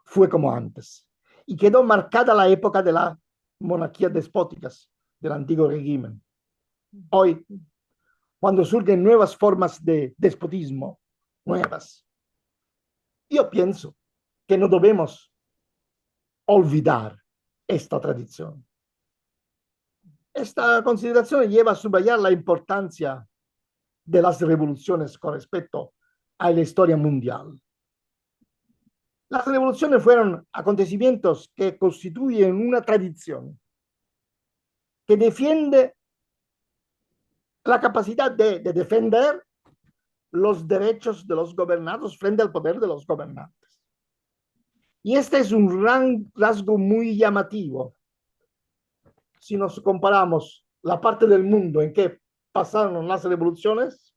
fue como antes y quedó marcada la época de las monarquías despóticas del antiguo régimen. Hoy, cuando surgen nuevas formas de despotismo, nuevas, yo pienso que no debemos olvidar esta tradición. Esta consideración lleva a subrayar la importancia de las revoluciones con respecto a la historia mundial. Las revoluciones fueron acontecimientos que constituyen una tradición que defiende la capacidad de defender los derechos de los gobernados frente al poder de los gobernantes. Y este es un rasgo muy llamativo si nos comparamos la parte del mundo en que pasaron las revoluciones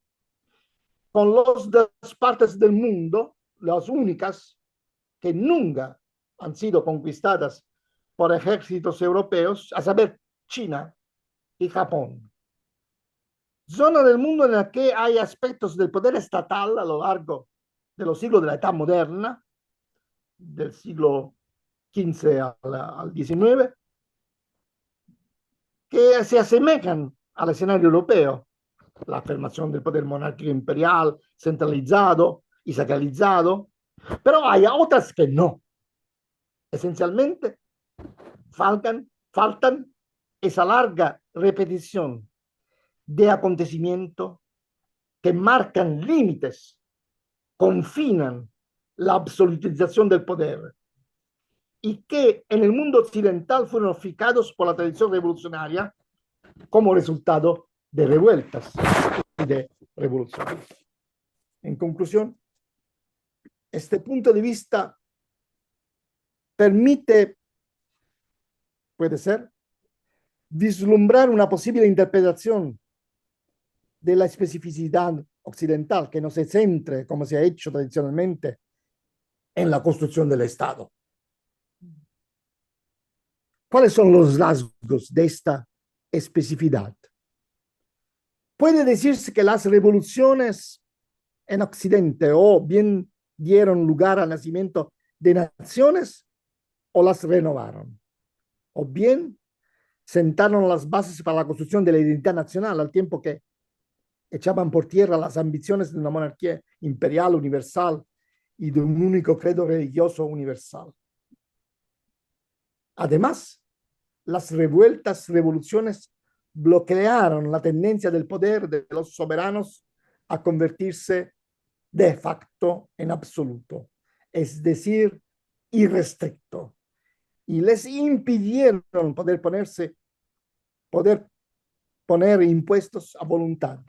con las dos partes del mundo, las únicas que nunca han sido conquistadas por ejércitos europeos, a saber, China y Japón. Zona del mundo en la que hay aspectos del poder estatal a lo largo de los siglos de la Edad Moderna, del siglo XV al XIX, que se asemejan al escenario europeo. La afirmación del poder monárquico imperial centralizado y sacralizado, pero hay otras que no. Esencialmente, faltan esa larga repetición de acontecimientos que marcan límites, confinan la absolutización del poder y que en el mundo occidental fueron fijados por la tradición revolucionaria como resultado de revueltas y de revoluciones. En conclusión, este punto de vista permite, puede ser, vislumbrar una posible interpretación de la especificidad occidental que no se centre, como se ha hecho tradicionalmente, en la construcción del Estado. ¿Cuáles son los rasgos de esta especificidad? Puede decirse que las revoluciones en Occidente o bien dieron lugar al nacimiento de naciones o las renovaron, o bien sentaron las bases para la construcción de la identidad nacional, al tiempo que echaban por tierra las ambiciones de una monarquía imperial universal y de un único credo religioso universal. Además, las revoluciones bloquearon la tendencia del poder de los soberanos a convertirse de facto en absoluto, es decir, irrestricto, y les impidieron poder poner impuestos a voluntad,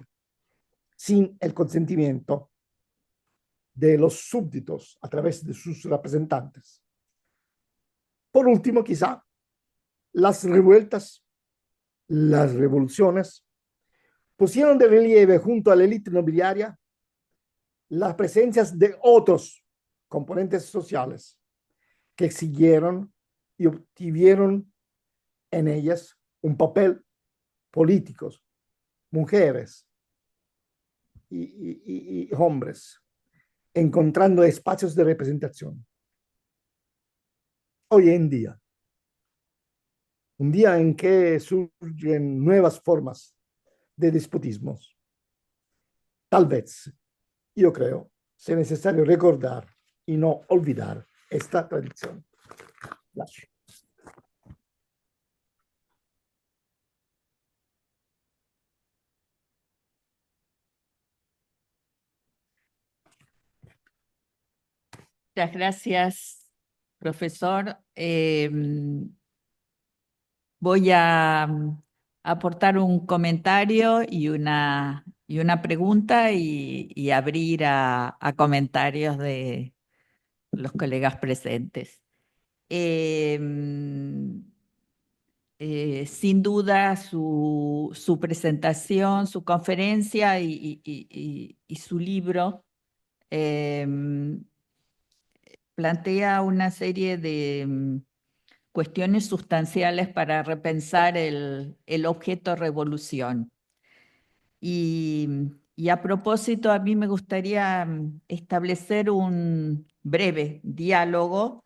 sin el consentimiento de los súbditos a través de sus representantes. Por último, quizá, las revoluciones, pusieron de relieve junto a la élite nobiliaria las presencias de otros componentes sociales que exigieron y obtuvieron en ellas un papel políticos, mujeres y hombres, encontrando espacios de representación. Hoy en día, un día en que surgen nuevas formas de despotismos, tal vez, yo creo, sea necesario recordar y no olvidar esta tradición. Gracias. Muchas gracias, profesor. Voy a aportar un comentario y una pregunta y abrir a comentarios de los colegas presentes. Sin duda su presentación, su conferencia y su libro plantea una serie de cuestiones sustanciales para repensar el objeto revolución. Y a propósito, a mí me gustaría establecer un breve diálogo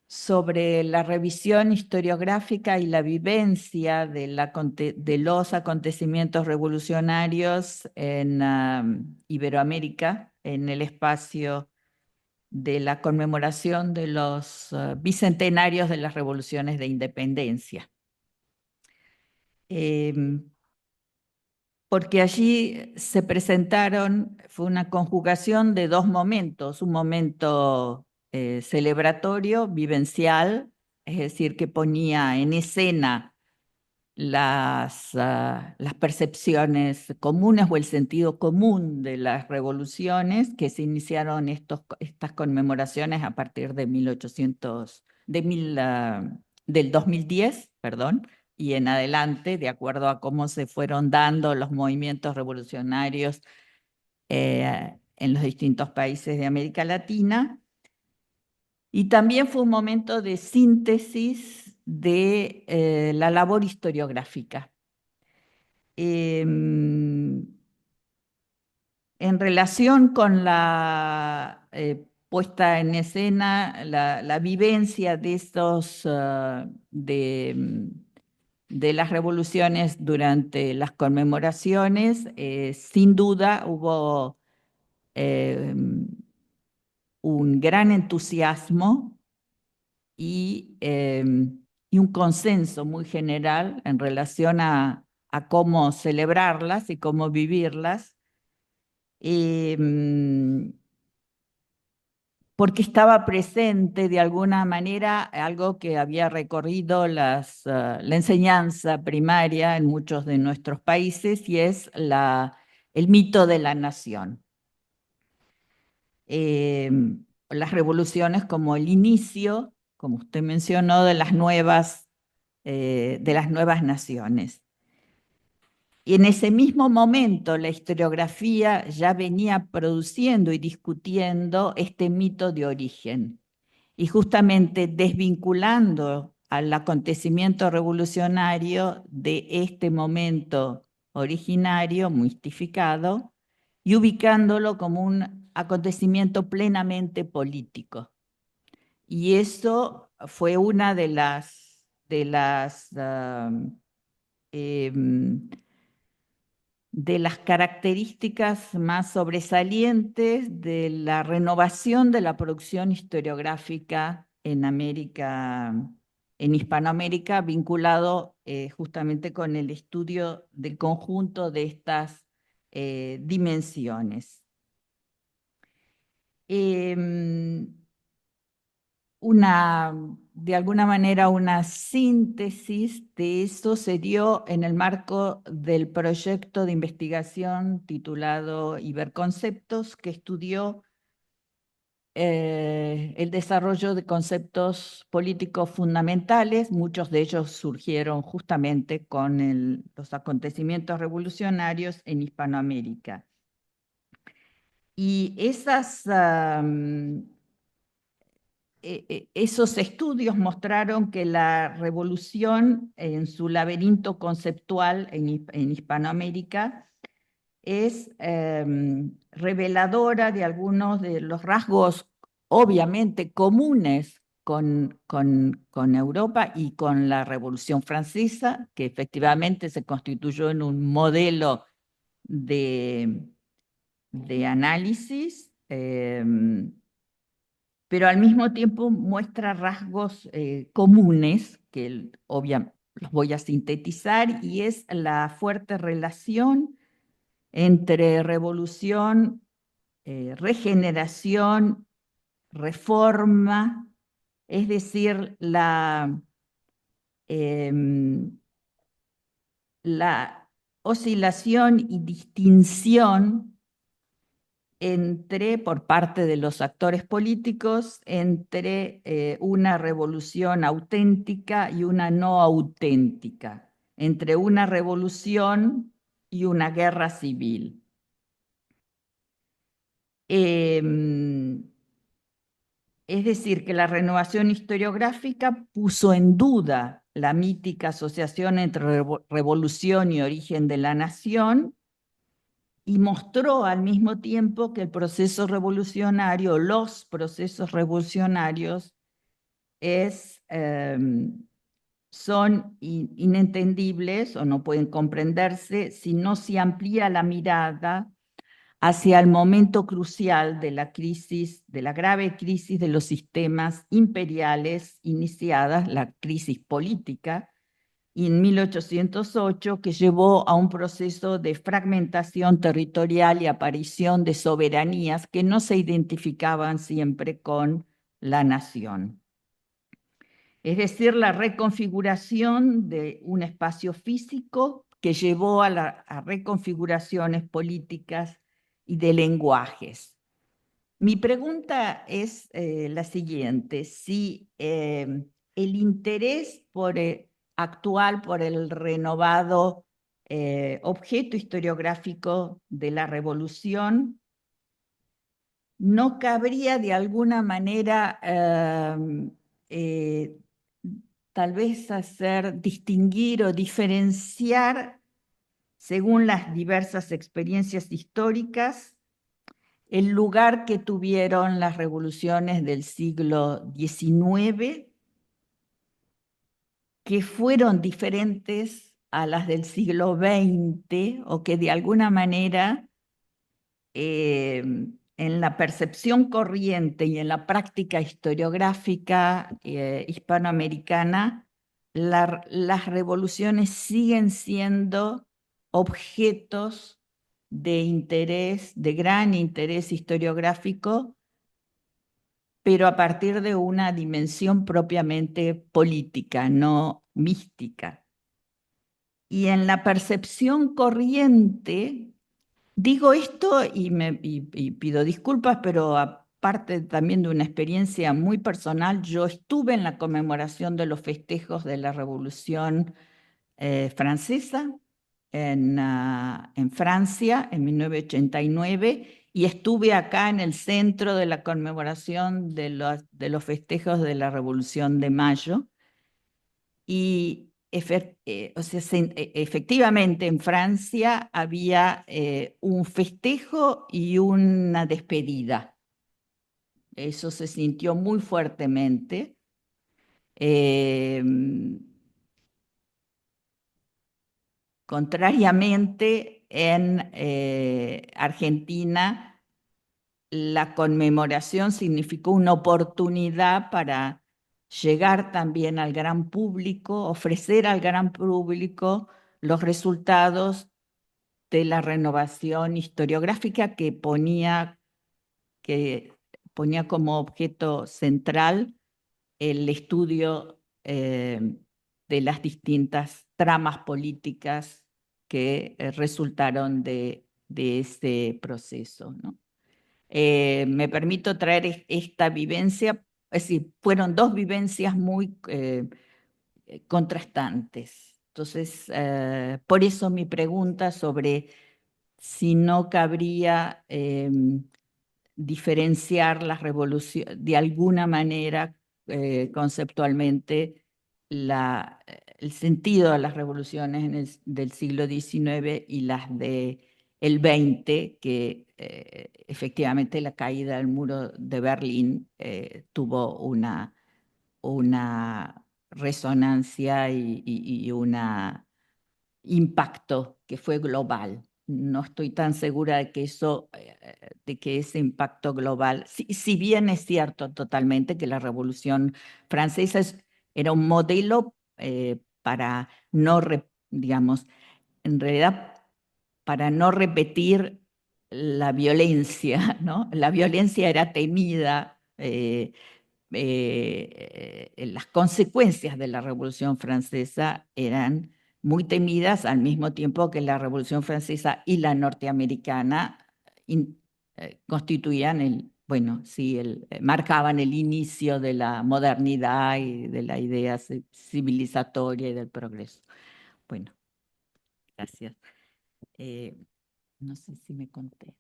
sobre la revisión historiográfica y la vivencia de los acontecimientos revolucionarios en Iberoamérica, en el espacio de la conmemoración de los bicentenarios de las revoluciones de independencia. Porque allí se presentaron, fue una conjugación de dos momentos, un momento celebratorio, vivencial, es decir, que ponía en escena las percepciones comunes o el sentido común de las revoluciones que se iniciaron estas conmemoraciones a partir de del 2010, perdón, y en adelante, de acuerdo a cómo se fueron dando los movimientos revolucionarios en los distintos países de América Latina. Y también fue un momento de síntesis de la labor historiográfica. En relación con la puesta en escena, la vivencia de de las revoluciones durante las conmemoraciones, sin duda hubo un gran entusiasmo y un consenso muy general en relación a cómo celebrarlas y cómo vivirlas, porque estaba presente de alguna manera algo que había recorrido la enseñanza primaria en muchos de nuestros países, y es el mito de la nación. Las revoluciones como el inicio, como usted mencionó, de las nuevas naciones. Y en ese mismo momento la historiografía ya venía produciendo y discutiendo este mito de origen. Y justamente desvinculando al acontecimiento revolucionario de este momento originario, mistificado, y ubicándolo como un acontecimiento plenamente político. Y eso fue una de de las características más sobresalientes de la renovación de la producción historiográfica en Hispanoamérica, vinculado justamente con el estudio del conjunto de estas dimensiones. De alguna manera, una síntesis de eso se dio en el marco del proyecto de investigación titulado Iberconceptos, que estudió el desarrollo de conceptos políticos fundamentales. Muchos de ellos surgieron justamente con los acontecimientos revolucionarios en Hispanoamérica. Y esos estudios mostraron que la revolución en su laberinto conceptual en Hispanoamérica es reveladora de algunos de los rasgos obviamente comunes con Europa y con la Revolución Francesa, que efectivamente se constituyó en un modelo de análisis, pero al mismo tiempo muestra rasgos comunes, que obviamente los voy a sintetizar, y es la fuerte relación entre revolución, regeneración, reforma, es decir, la oscilación y distinción por parte de los actores políticos, entre una revolución auténtica y una no auténtica, entre una revolución y una guerra civil. Es decir, que la renovación historiográfica puso en duda la mítica asociación entre revolución y origen de la nación, y mostró al mismo tiempo que el proceso revolucionario, los procesos revolucionarios, son inentendibles o no pueden comprenderse si no se amplía la mirada hacia el momento crucial de la crisis, de la grave crisis de los sistemas imperiales iniciadas, la crisis política, y en 1808, que llevó a un proceso de fragmentación territorial y aparición de soberanías que no se identificaban siempre con la nación. Es decir, la reconfiguración de un espacio físico que llevó a reconfiguraciones políticas y de lenguajes. Mi pregunta es la siguiente: si el interés actual por el renovado objeto historiográfico de la revolución no cabría de alguna manera tal vez distinguir o diferenciar según las diversas experiencias históricas el lugar que tuvieron las revoluciones del siglo XIX, que fueron diferentes a las del siglo XX, o que de alguna manera en la percepción corriente y en la práctica historiográfica hispanoamericana, las revoluciones siguen siendo objetos de interés, de gran interés historiográfico, pero a partir de una dimensión propiamente política, no mística. Y en la percepción corriente, digo esto y pido disculpas, pero aparte también de una experiencia muy personal, yo estuve en la conmemoración de los festejos de la Revolución Francesa en Francia en 1989, y estuve acá en el centro de la conmemoración de los festejos de la Revolución de Mayo. Y efectivamente en Francia había un festejo y una despedida. Eso se sintió muy fuertemente. Contrariamente, en Argentina, la conmemoración significó una oportunidad para llegar también al gran público, ofrecer al gran público los resultados de la renovación historiográfica que ponía como objeto central el estudio de las distintas tramas políticas que resultaron de este proceso, ¿no? Me permito traer esta vivencia, es decir, fueron dos vivencias muy contrastantes. Entonces, por eso mi pregunta sobre si no cabría diferenciar las revoluciones, de alguna manera, conceptualmente, el sentido de las revoluciones del siglo XIX y las del XX, que efectivamente la caída del muro de Berlín tuvo una resonancia y un impacto que fue global. No estoy tan segura de que de que ese impacto global, si bien es cierto totalmente que la Revolución Francesa era un modelo para no, digamos, en realidad para no repetir la violencia, ¿no? La violencia era temida. Las consecuencias de la Revolución Francesa eran muy temidas al mismo tiempo que la Revolución Francesa y la norteamericana constituían bueno, sí, marcaban el inicio de la modernidad y de la idea civilizatoria y del progreso. Bueno, gracias. No sé si me conté.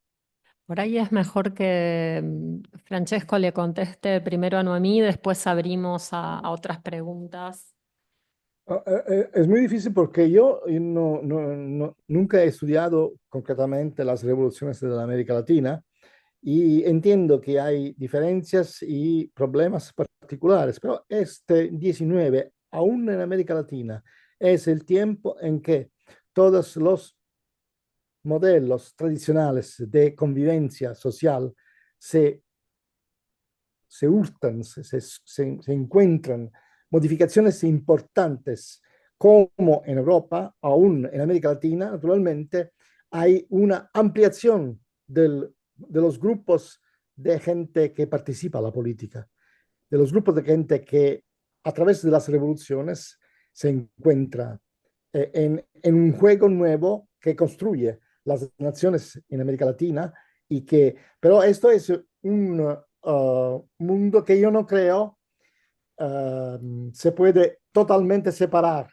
Por ahí es mejor que Francesco le conteste primero a Noemí, después abrimos a otras preguntas. Es muy difícil porque yo nunca he estudiado concretamente las revoluciones de la América Latina y entiendo que hay diferencias y problemas particulares, pero este 19, aún en América Latina, es el tiempo en que todos los modelos tradicionales de convivencia social se, se hurtan, se encuentran modificaciones importantes, como en Europa, aún en América Latina, naturalmente, hay una ampliación de los grupos de gente que participa en la política, de los grupos de gente que a través de las revoluciones se encuentra en un juego nuevo que construye las naciones en América Latina pero esto es un mundo que yo no creo se puede totalmente separar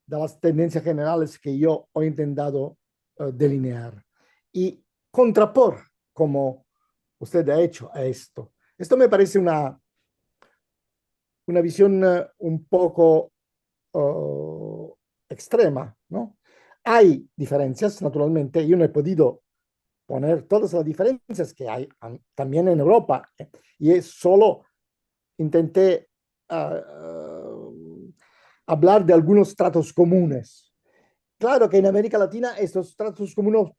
de las tendencias generales que yo he intentado delinear y contrapor como usted ha hecho a esto. Esto me parece una visión un poco extrema, ¿no? Hay diferencias, naturalmente, yo no he podido poner todas las diferencias que hay también en Europa, y es solo intenté hablar de algunos tratos comunes. Claro que en América Latina estos tratos comunes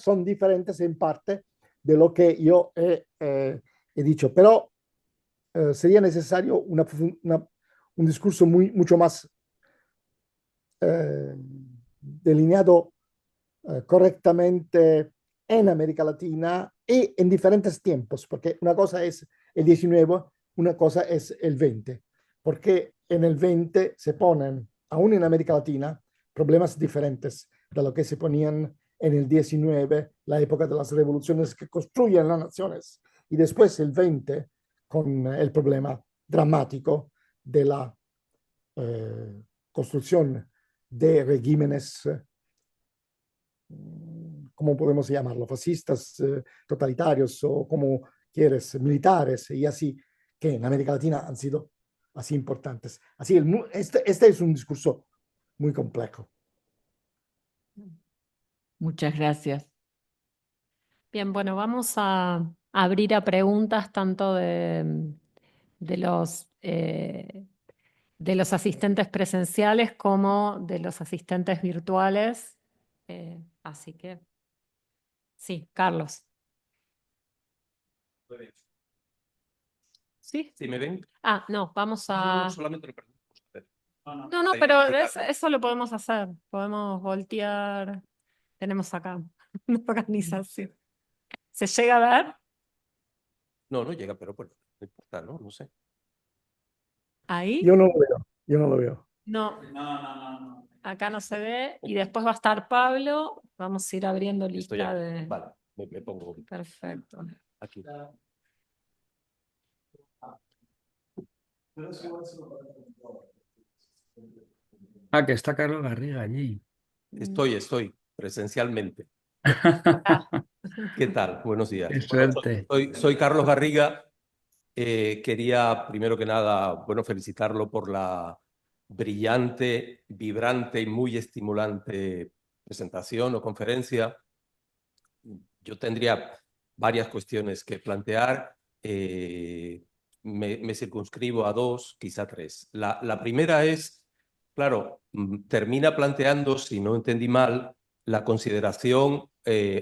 son diferentes en parte de lo que yo he dicho, pero sería necesario un discurso mucho más delineado correctamente en América Latina y en diferentes tiempos, porque una cosa es el 19, una cosa es el 20, porque en el 20 se ponen, aún en América Latina, problemas diferentes de lo que se ponían en el 19, la época de las revoluciones que construyen las naciones, y después el 20 con el problema dramático de la construcción de regímenes ¿cómo podemos llamarlo? Fascistas, totalitarios o como quieres, militares y así, que en América Latina han sido así importantes. Así, este es un discurso muy complejo. Muchas gracias. Bien, bueno, vamos a abrir a preguntas tanto de de los asistentes presenciales como de los asistentes virtuales. Así que, sí, Carlos. ¿Sí? ¿Sí me ven? Ah, no, vamos No, a... solamente lo pregunto por usted. No, pero eso lo podemos hacer. Podemos voltear. Tenemos acá una organización. ¿Se llega a ver? No, no llega, pero bueno, no importa, ¿no? No sé. Ahí. Yo no lo veo, yo no lo veo. No, acá no se ve. Y después va a estar Pablo. Vamos a ir abriendo Esto lista ya. de... Vale, me pongo Perfecto. aquí. Ah, que está Carlos Garriga allí. Estoy, presencialmente. Ah, ¿Qué tal? Buenos días. Qué Bueno, suerte. soy Carlos Garriga. Quería, primero que nada, bueno, felicitarlo por la brillante, vibrante y muy estimulante presentación o conferencia. Yo tendría varias cuestiones que plantear. Me circunscribo a dos, quizá tres. La primera es, claro, termina planteando, si no entendí mal, la consideración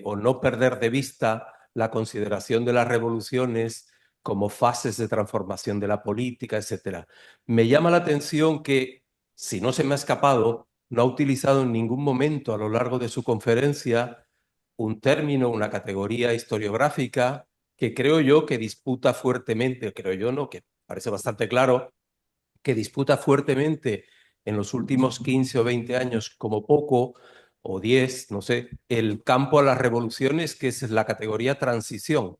o no perder de vista la consideración de las revoluciones como fases de transformación de la política, etcétera. Me llama la atención que, si no se me ha escapado, no ha utilizado en ningún momento a lo largo de su conferencia un término, una categoría historiográfica que creo yo que disputa fuertemente, creo yo no, que parece bastante claro, que disputa fuertemente en los últimos 15 o 20 años como poco, o 10, no sé, el campo a las revoluciones, que es la categoría transición,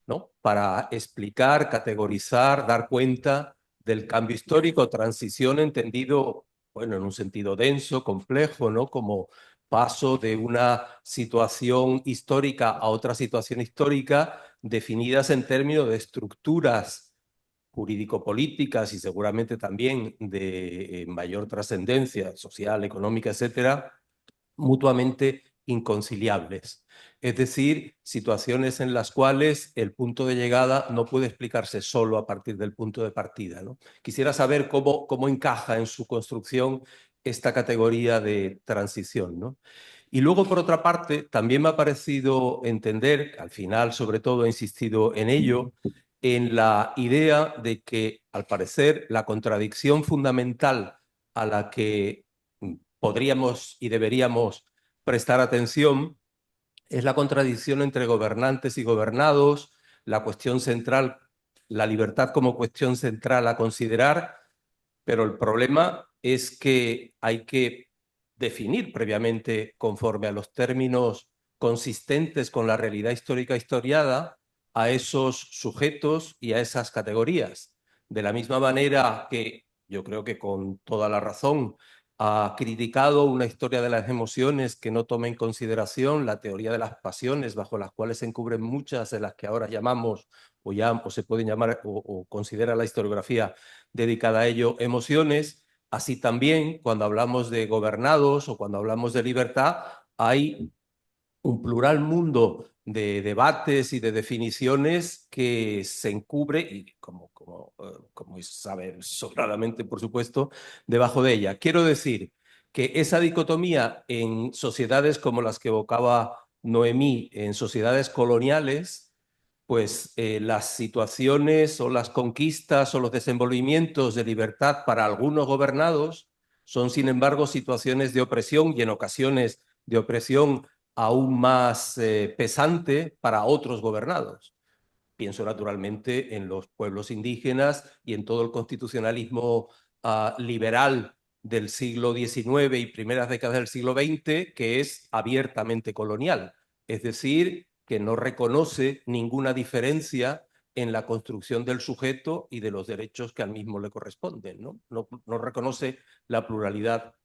¿no? Para explicar, categorizar, dar cuenta del cambio histórico, transición entendido, bueno, en un sentido denso, complejo, ¿no? Como paso de una situación histórica a otra situación histórica, definidas en términos de estructuras jurídico-políticas y seguramente también de mayor trascendencia social, económica, etcétera, mutuamente inconciliables. Es decir, situaciones en las cuales el punto de llegada no puede explicarse solo a partir del punto de partida, ¿no? Quisiera saber cómo encaja en su construcción esta categoría de transición, ¿no? Y luego, por otra parte, también me ha parecido entender, al final sobre todo he insistido en ello, en la idea de que, al parecer, la contradicción fundamental a la que podríamos y deberíamos prestar atención es la contradicción entre gobernantes y gobernados, la cuestión central, la libertad como cuestión central a considerar, pero el problema es que hay que definir previamente, conforme a los términos consistentes con la realidad histórica historiada, a esos sujetos y a esas categorías. De la misma manera que yo creo que con toda la razón ha criticado una historia de las emociones que no toma en consideración la teoría de las pasiones, bajo las cuales se encubren muchas de las que ahora llamamos o se pueden llamar o considera la historiografía dedicada a ello, emociones. Así también, cuando hablamos de gobernados o cuando hablamos de libertad, hay un plural mundo de debates y de definiciones que se encubre, y como sabe sobradamente, por supuesto, debajo de ella. Quiero decir que esa dicotomía en sociedades como las que evocaba Noemí, en sociedades coloniales, pues las situaciones o las conquistas o los desenvolvimientos de libertad para algunos gobernados son, sin embargo, situaciones de opresión y en ocasiones de opresión aún más pesante para otros gobernados. Pienso naturalmente en los pueblos indígenas y en todo el constitucionalismo liberal del siglo XIX y primeras décadas del siglo XX, que es abiertamente colonial. Es decir, que no reconoce ninguna diferencia en la construcción del sujeto y de los derechos que al mismo le corresponden, ¿no? No reconoce la pluralidad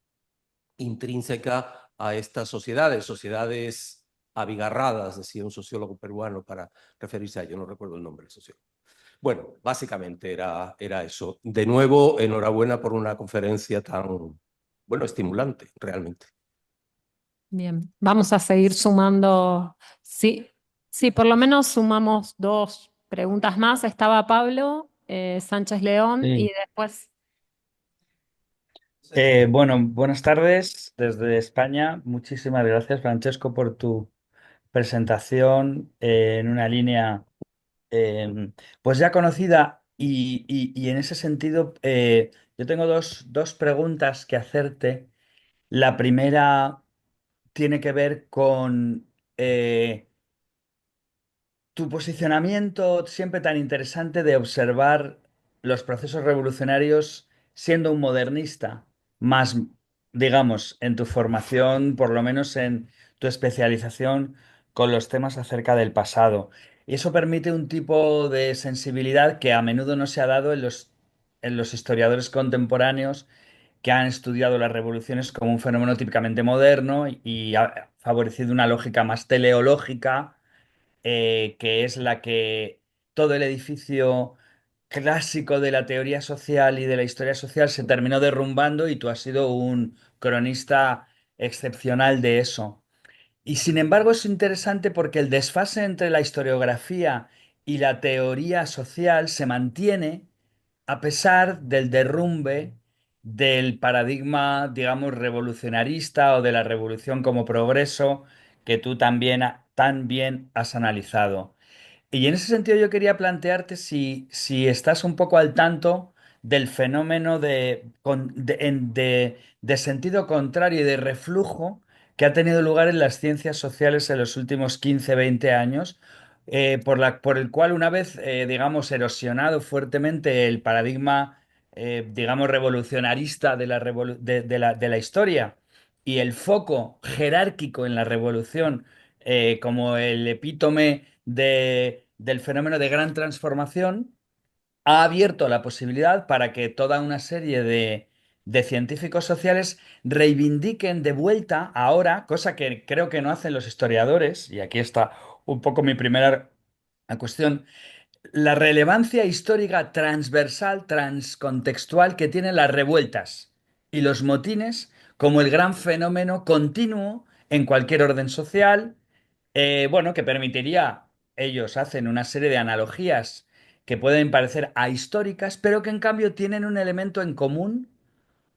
intrínseca a estas sociedades abigarradas, decía un sociólogo peruano para referirse a ello, no recuerdo el nombre del sociólogo. Bueno, básicamente era eso. De nuevo, enhorabuena por una conferencia tan, bueno, estimulante, realmente. bien, vamos a seguir sumando. Sí, sí, por lo menos sumamos dos preguntas más. Estaba Pablo Sánchez León y Sí. después Bueno, buenas tardes desde España. Muchísimas gracias, Francesco, por tu presentación en una línea pues ya conocida y en ese sentido yo tengo dos preguntas que hacerte. La primera tiene que ver con tu posicionamiento siempre tan interesante de observar los procesos revolucionarios siendo un modernista, más, digamos, en tu formación, por lo menos en tu especialización con los temas acerca del pasado. Y eso permite un tipo de sensibilidad que a menudo no se ha dado en los historiadores contemporáneos que han estudiado las revoluciones como un fenómeno típicamente moderno y ha favorecido una lógica más teleológica, que es la que todo el edificio clásico de la teoría social y de la historia social se terminó derrumbando y tú has sido un cronista excepcional de eso. Y sin embargo es interesante porque el desfase entre la historiografía y la teoría social se mantiene a pesar del derrumbe del paradigma, digamos, revolucionarista o de la revolución como progreso que tú también tan bien has analizado. Y en ese sentido yo quería plantearte si estás un poco al tanto del fenómeno de sentido contrario y de reflujo que ha tenido lugar en las ciencias sociales en los últimos 15 20 años, por el cual una vez, digamos, erosionado fuertemente el paradigma, digamos, revolucionarista de la historia y el foco jerárquico en la revolución como el epítome del fenómeno de gran transformación, ha abierto la posibilidad para que toda una serie de científicos sociales reivindiquen de vuelta ahora, cosa que creo que no hacen los historiadores, y aquí está un poco mi primera cuestión, la relevancia histórica transversal, transcontextual que tienen las revueltas y los motines como el gran fenómeno continuo en cualquier orden social, bueno, que permitiría, ellos hacen una serie de analogías que pueden parecer ahistóricas, pero que en cambio tienen un elemento en común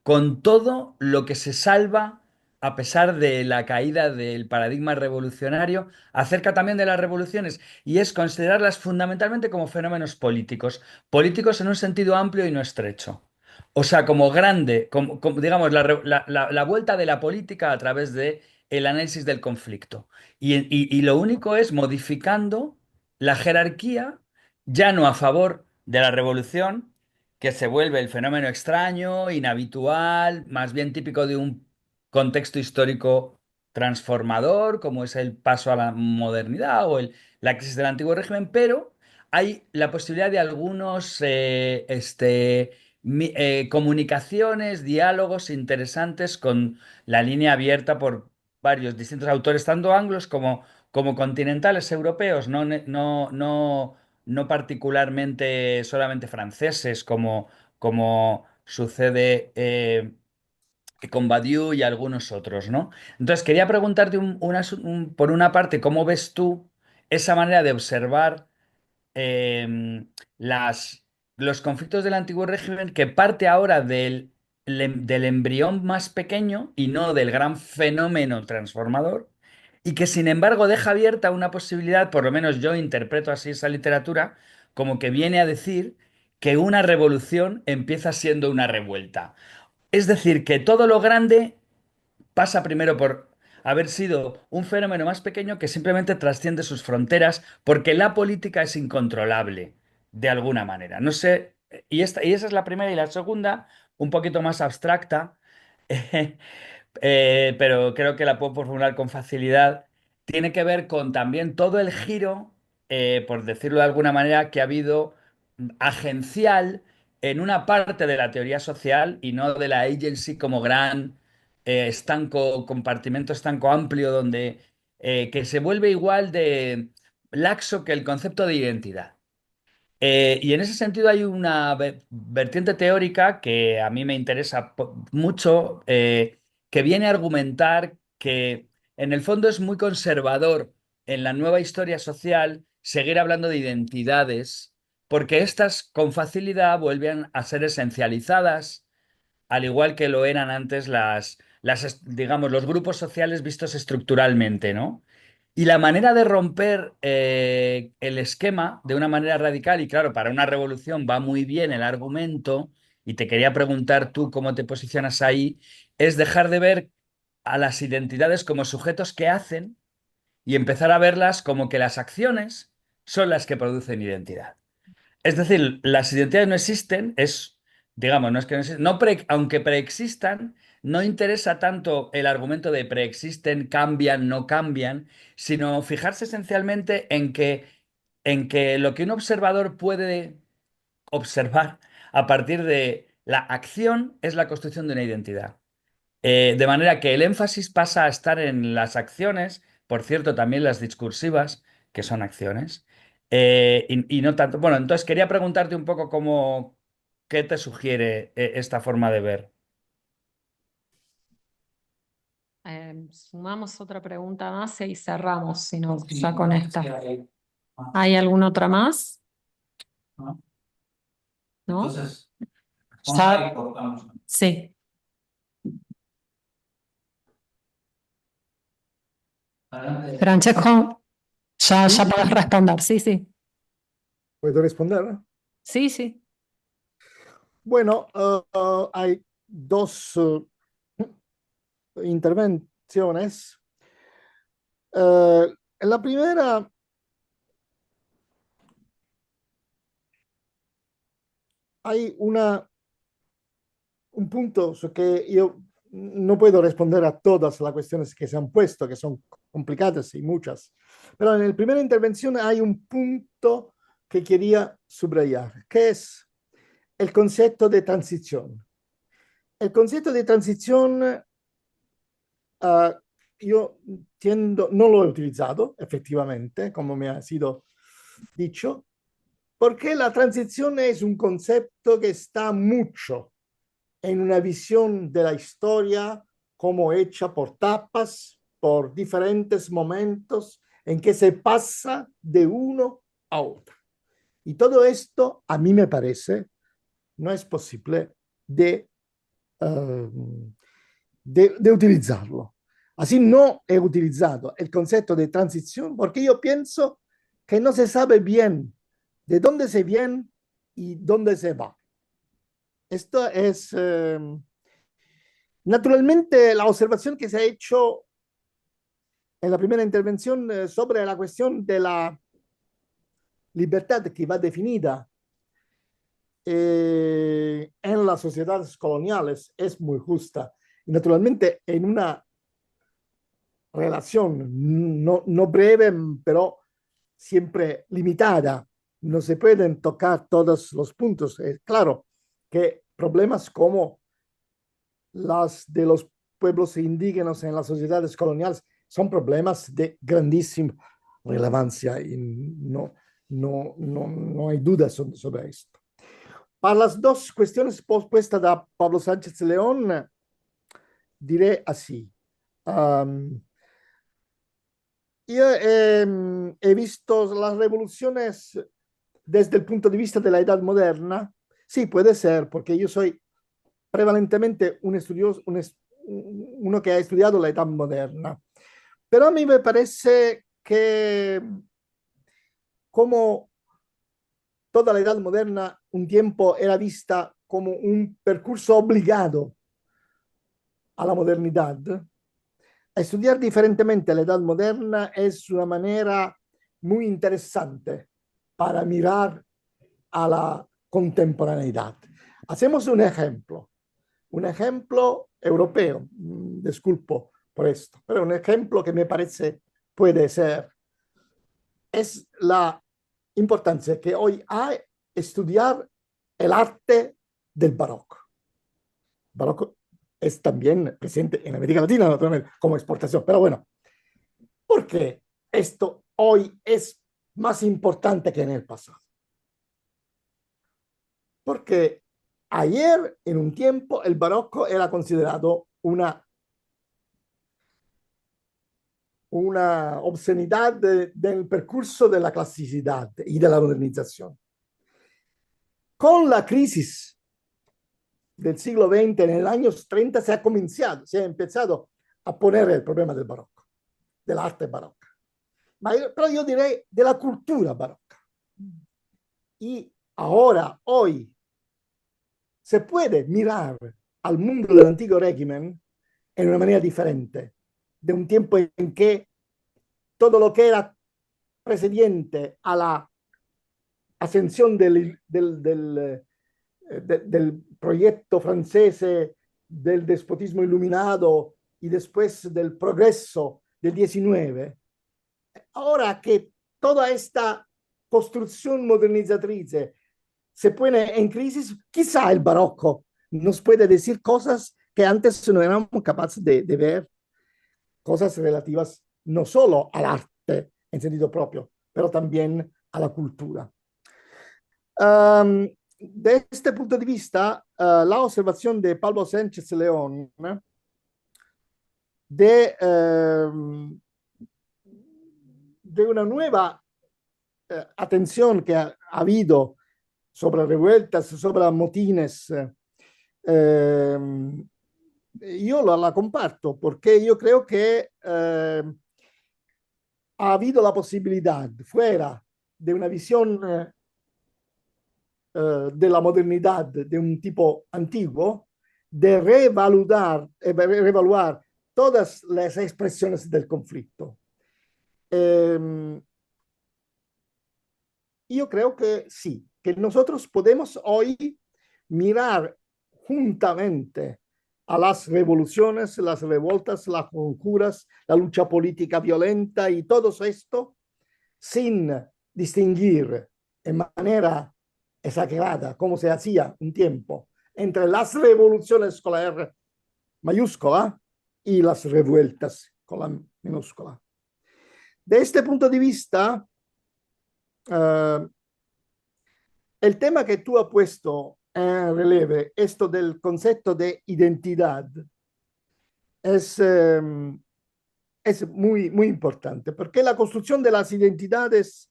con todo lo que se salva a pesar de la caída del paradigma revolucionario, acerca también de las revoluciones, y es considerarlas fundamentalmente como fenómenos políticos, políticos en un sentido amplio y no estrecho. O sea, como grande, digamos, la vuelta de la política a través de el análisis del conflicto. Y lo único es modificando la jerarquía, ya no a favor de la revolución, que se vuelve el fenómeno extraño, inhabitual, más bien típico de un contexto histórico transformador, como es el paso a la modernidad o la crisis del antiguo régimen, pero hay la posibilidad de algunos comunicaciones, diálogos interesantes con la línea abierta por varios distintos autores, tanto anglos como continentales europeos, no particularmente solamente franceses, como sucede con Badiou y algunos otros, ¿no? Entonces, quería preguntarte por una parte, ¿cómo ves tú esa manera de observar eh, las, los conflictos del antiguo régimen que parte ahora del embrión más pequeño y no del gran fenómeno transformador, y que sin embargo deja abierta una posibilidad, por lo menos yo interpreto así esa literatura, como que viene a decir que una revolución empieza siendo una revuelta? Es decir, que todo lo grande pasa primero por haber sido un fenómeno más pequeño que simplemente trasciende sus fronteras porque la política es incontrolable de alguna manera. No sé, y esa es la primera, y la segunda, un poquito más abstracta, pero creo que la puedo formular con facilidad, tiene que ver con también todo el giro, por decirlo de alguna manera, que ha habido agencial en una parte de la teoría social y no de la agency como gran estanco, compartimento estanco amplio donde que se vuelve igual de laxo que el concepto de identidad. Y en ese sentido hay una vertiente teórica que a mí me interesa mucho, que viene a argumentar que en el fondo es muy conservador en la nueva historia social seguir hablando de identidades, porque estas con facilidad vuelven a ser esencializadas al igual que lo eran antes digamos, los grupos sociales vistos estructuralmente, ¿no? Y la manera de romper el esquema de una manera radical, y claro, para una revolución va muy bien el argumento, y te quería preguntar tú cómo te posicionas ahí, es dejar de ver a las identidades como sujetos que hacen y empezar a verlas como que las acciones son las que producen identidad. Es decir, las identidades no existen, digamos, no es que no existen, aunque preexistan, no interesa tanto el argumento de preexisten, cambian, no cambian, sino fijarse esencialmente en que lo que un observador puede observar a partir de la acción es la construcción de una identidad. De manera que el énfasis pasa a estar en las acciones, por cierto, también las discursivas, que son acciones, y no tanto. Bueno, entonces quería preguntarte un poco qué te sugiere esta forma de ver. Sumamos otra pregunta más y cerramos, si no, ya con esta. ¿Hay alguna otra más? ¿No? Entonces, Ya- cortamos. Sí. Adelante. Francesco, ya podés responder. Sí, sí. ¿Puedo responder? Sí, sí. Bueno, hay dos intervenciones. En la primera, hay un punto que yo no puedo responder a todas las cuestiones que se han puesto, que son complicadas y muchas. Pero en la primera intervención hay un punto que quería subrayar, que es el concepto de transición. El concepto de transición, yo no lo he utilizado, efectivamente, como me ha sido dicho, porque la transición es un concepto que está mucho en una visión de la historia como hecha por tapas, por diferentes momentos en que se pasa de uno a otro. Y todo esto, a mí me parece, no es posible de utilizarlo. Así no he utilizado el concepto de transición porque yo pienso que no se sabe bien de dónde se viene y dónde se va. Esto es, naturalmente, la observación que se ha hecho en la primera intervención sobre la cuestión de la libertad que va definida en las sociedades coloniales es muy justa. Y naturalmente, en una relación no breve, pero siempre limitada, no se pueden tocar todos los puntos. Es claro que problemas como las de los pueblos indígenas en las sociedades coloniales son problemas de grandísima relevancia y no hay dudas sobre esto. Para las dos cuestiones propuestas de Pablo Sánchez León, diré así. Yo he visto las revoluciones desde el punto de vista de la edad moderna. Sí, puede ser, porque yo soy prevalentemente un estudioso, uno que ha estudiado la edad moderna. Pero a mí me parece que como toda la edad moderna un tiempo era vista como un percurso obligado a la modernidad, estudiar diferentemente la edad moderna es una manera muy interesante para mirar a la contemporaneidad. Hacemos un ejemplo europeo, disculpo por esto, pero un ejemplo que me parece puede ser, es la importancia que hoy hay estudiar el arte del barroco. Barroco es también presente en América Latina, naturalmente, como exportación, pero bueno, ¿por qué esto hoy es más importante que en el pasado? Porque ayer, en un tiempo, el barroco era considerado una obscenidad del percurso de la clasicidad y de la modernización. Con la crisis del siglo XX, en el año 30, se ha empezado a poner el problema del barroco, del arte barroca. Pero yo diré de la cultura barroca. Y ahora, hoy, se puede mirar al mundo del antiguo régimen en una manera diferente, de un tiempo en que todo lo que era precedente a la ascensión del proyecto francés del despotismo iluminado y después del progreso del 19, ahora que toda esta construcción modernizatrice se pone en crisis, quizá el barroco nos puede decir cosas que antes no éramos capaces de ver, cosas relativas no solo al arte en sentido propio, pero también a la cultura. De este punto de vista, la observación de Pablo Sánchez León de una nueva atención que ha habido sobre revueltas, sobre motines, yo la comparto porque yo creo que ha habido la posibilidad, fuera de una visión de la modernidad de un tipo antiguo, de reevaluar todas las expresiones del conflicto. Yo creo que sí, que nosotros podemos hoy mirar juntamente a las revoluciones, las revoltas, las conjuras, la lucha política violenta y todo esto sin distinguir en manera exagerada, como se hacía un tiempo, entre las revoluciones con la R mayúscula y las revueltas con la minúscula. De este punto de vista, el tema que tú has puesto en relieve, esto del concepto de identidad, es muy, muy importante, porque la construcción de las identidades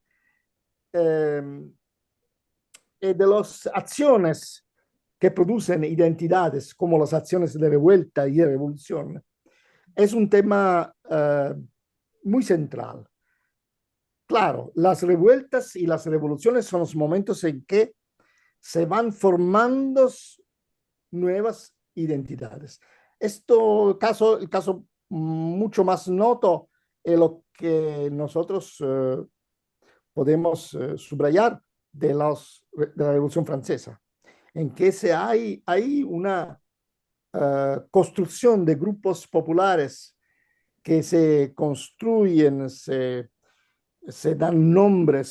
y de las acciones que producen identidades, como las acciones de revuelta y de revolución, es un tema muy central. Claro, las revueltas y las revoluciones son los momentos en que se van formando nuevas identidades. El caso mucho más noto es lo que nosotros podemos subrayar de la Revolución Francesa, en que hay una construcción de grupos populares que se construyen, se dan nombres,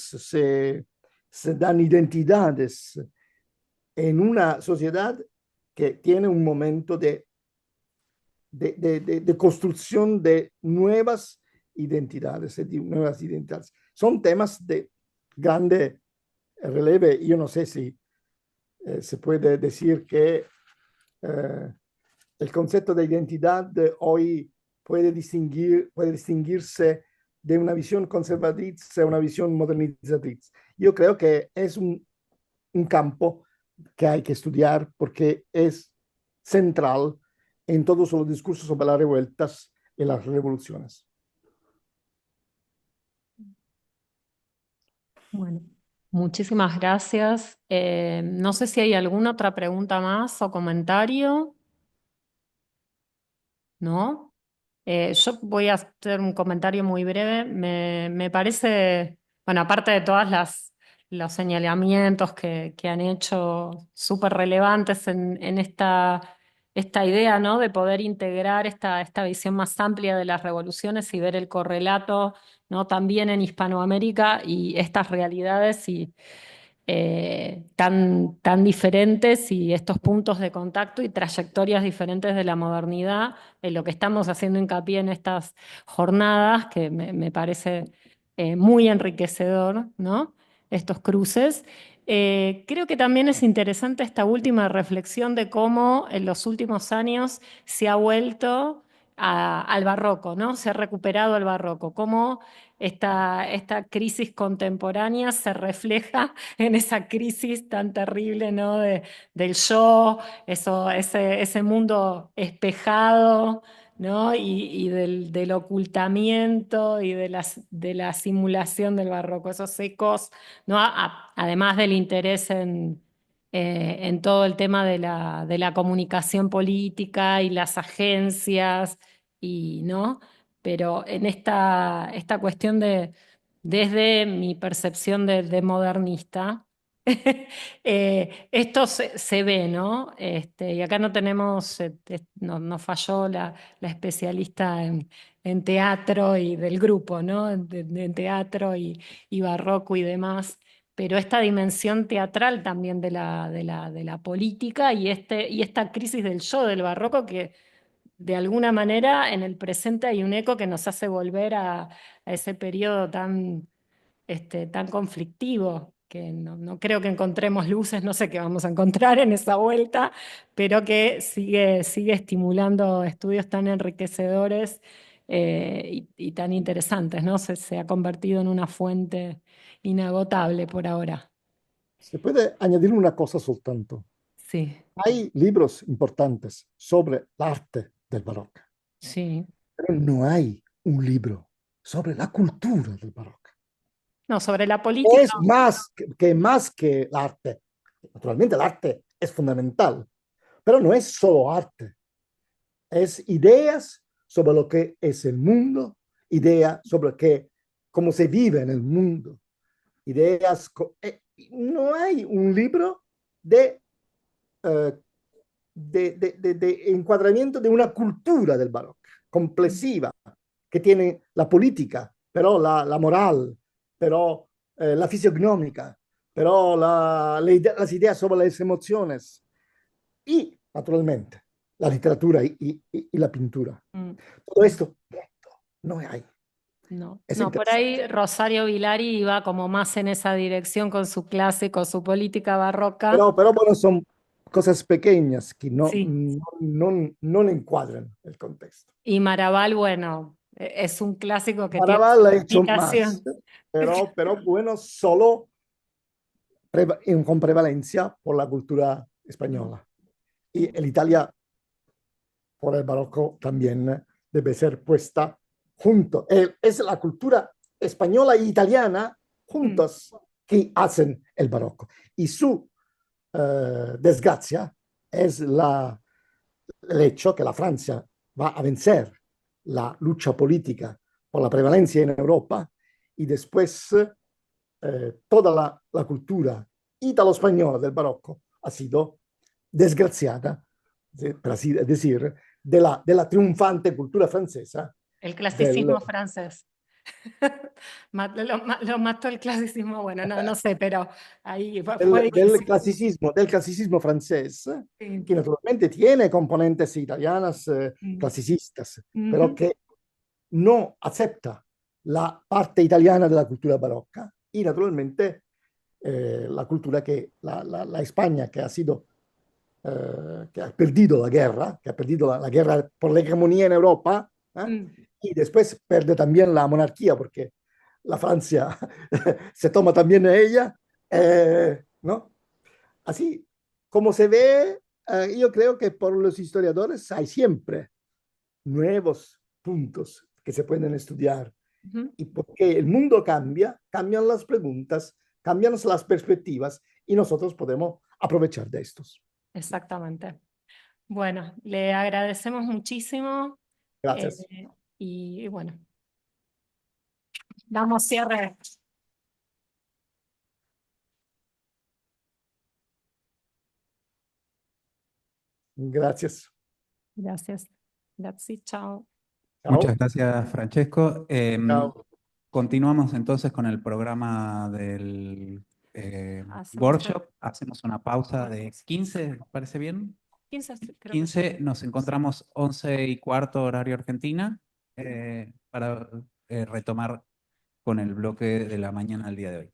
se dan identidades en una sociedad que tiene un momento de construcción de nuevas identidades, Son temas de grande relieve. Yo no sé si se puede decir que el concepto de identidad hoy puede distinguirse de una visión conservatriz a una visión modernizatriz. Yo creo que es un campo que hay que estudiar porque es central en todos los discursos sobre las revueltas y las revoluciones. Bueno, muchísimas gracias. No sé si hay alguna otra pregunta más o comentario. ¿No? Yo voy a hacer un comentario muy breve. Me parece, bueno, aparte de los señalamientos que han hecho súper relevantes en esta idea, ¿no? De poder integrar esta visión más amplia de las revoluciones y ver el correlato, ¿no? También en Hispanoamérica y estas realidades tan diferentes y estos puntos de contacto y trayectorias diferentes de la modernidad, en lo que estamos haciendo hincapié en estas jornadas, que me parece muy enriquecedor, ¿no? Estos cruces. Creo que también es interesante esta última reflexión de cómo en los últimos años se ha vuelto al barroco, ¿no? Se ha recuperado el barroco, cómo esta crisis contemporánea se refleja en esa crisis tan terrible, ¿no? Del yo, ese mundo espejado, ¿no? Y del ocultamiento y de la simulación del barroco, esos ecos, ¿no? Además del interés en todo el tema de la comunicación política y las agencias, y, ¿no? Pero en esta cuestión desde mi percepción de modernista, esto se ve, ¿no? Y acá no tenemos, nos falló la especialista en teatro y del grupo, ¿no? En teatro y barroco y demás, pero esta dimensión teatral también de la política y esta crisis del yo del barroco que de alguna manera en el presente hay un eco que nos hace volver a ese periodo tan conflictivo, que no creo que encontremos luces, no sé qué vamos a encontrar en esa vuelta, pero que sigue estimulando estudios tan enriquecedores y tan interesantes, ¿no? Se ha convertido en una fuente inagotable por ahora. Se puede añadir una cosa soltanto. Sí, Hay libros importantes sobre el arte del barroco, sí. pero no hay un libro sobre la cultura del barroco. No, sobre la política. Es más que el arte. Naturalmente el arte es fundamental, pero no es solo arte. Es ideas sobre lo que es el mundo, ideas sobre cómo se vive en el mundo, ideas. No hay un libro de, eh, de encuadramiento de una cultura del barroco, compleja, que tiene la política, pero la moral, pero la fisiognómica, pero las ideas sobre las emociones y, naturalmente, la literatura y la pintura. Todo esto no hay. No, Es no, por ahí Rosario Vilari iba como más en esa dirección con su clase, con su política barroca. Pero bueno, son cosas pequeñas que Sí. no encuadran el contexto. Y Maraval, bueno, es un clásico que tiene Maraval su ha hecho más, explicación. pero bueno, solo con prevalencia por la cultura española. Y el Italia, por el barroco, también debe ser puesta junto. Es la cultura española e italiana juntos que hacen el barroco. Y su desgracia es el hecho que la Francia va a vencer la lucha política por la prevalencia en Europa y después toda la cultura italo-española del barroco ha sido desgraciada, por así decir, de la triunfante cultura francesa. El clasicismo francés. Lo mató el clasicismo, bueno, no sé, pero ahí fue difícil. Del clasicismo francés, Sí. que naturalmente tiene componentes italianas clasicistas, pero que no acepta la parte italiana de la cultura barroca y naturalmente la cultura la España que que ha perdido la guerra, que ha perdido la guerra por la hegemonía en Europa, y después pierde también la monarquía porque la Francia se toma también a ella, ¿no? Así como se ve, yo creo que por los historiadores hay siempre nuevos puntos que se pueden estudiar. Y porque el mundo cambia, cambian las preguntas, cambian las perspectivas y nosotros podemos aprovechar de estos. Exactamente. Bueno, le agradecemos muchísimo. Gracias. Y bueno, damos cierre. Gracias. Gracias. Gracias, chao. Muchas gracias, Francesco. Chao. Continuamos entonces con el programa del workshop. Hacemos una pausa de 15, ¿parece bien? 15, creo que 15, nos encontramos 11:15 horario Argentina para retomar con el bloque de la mañana del día de hoy.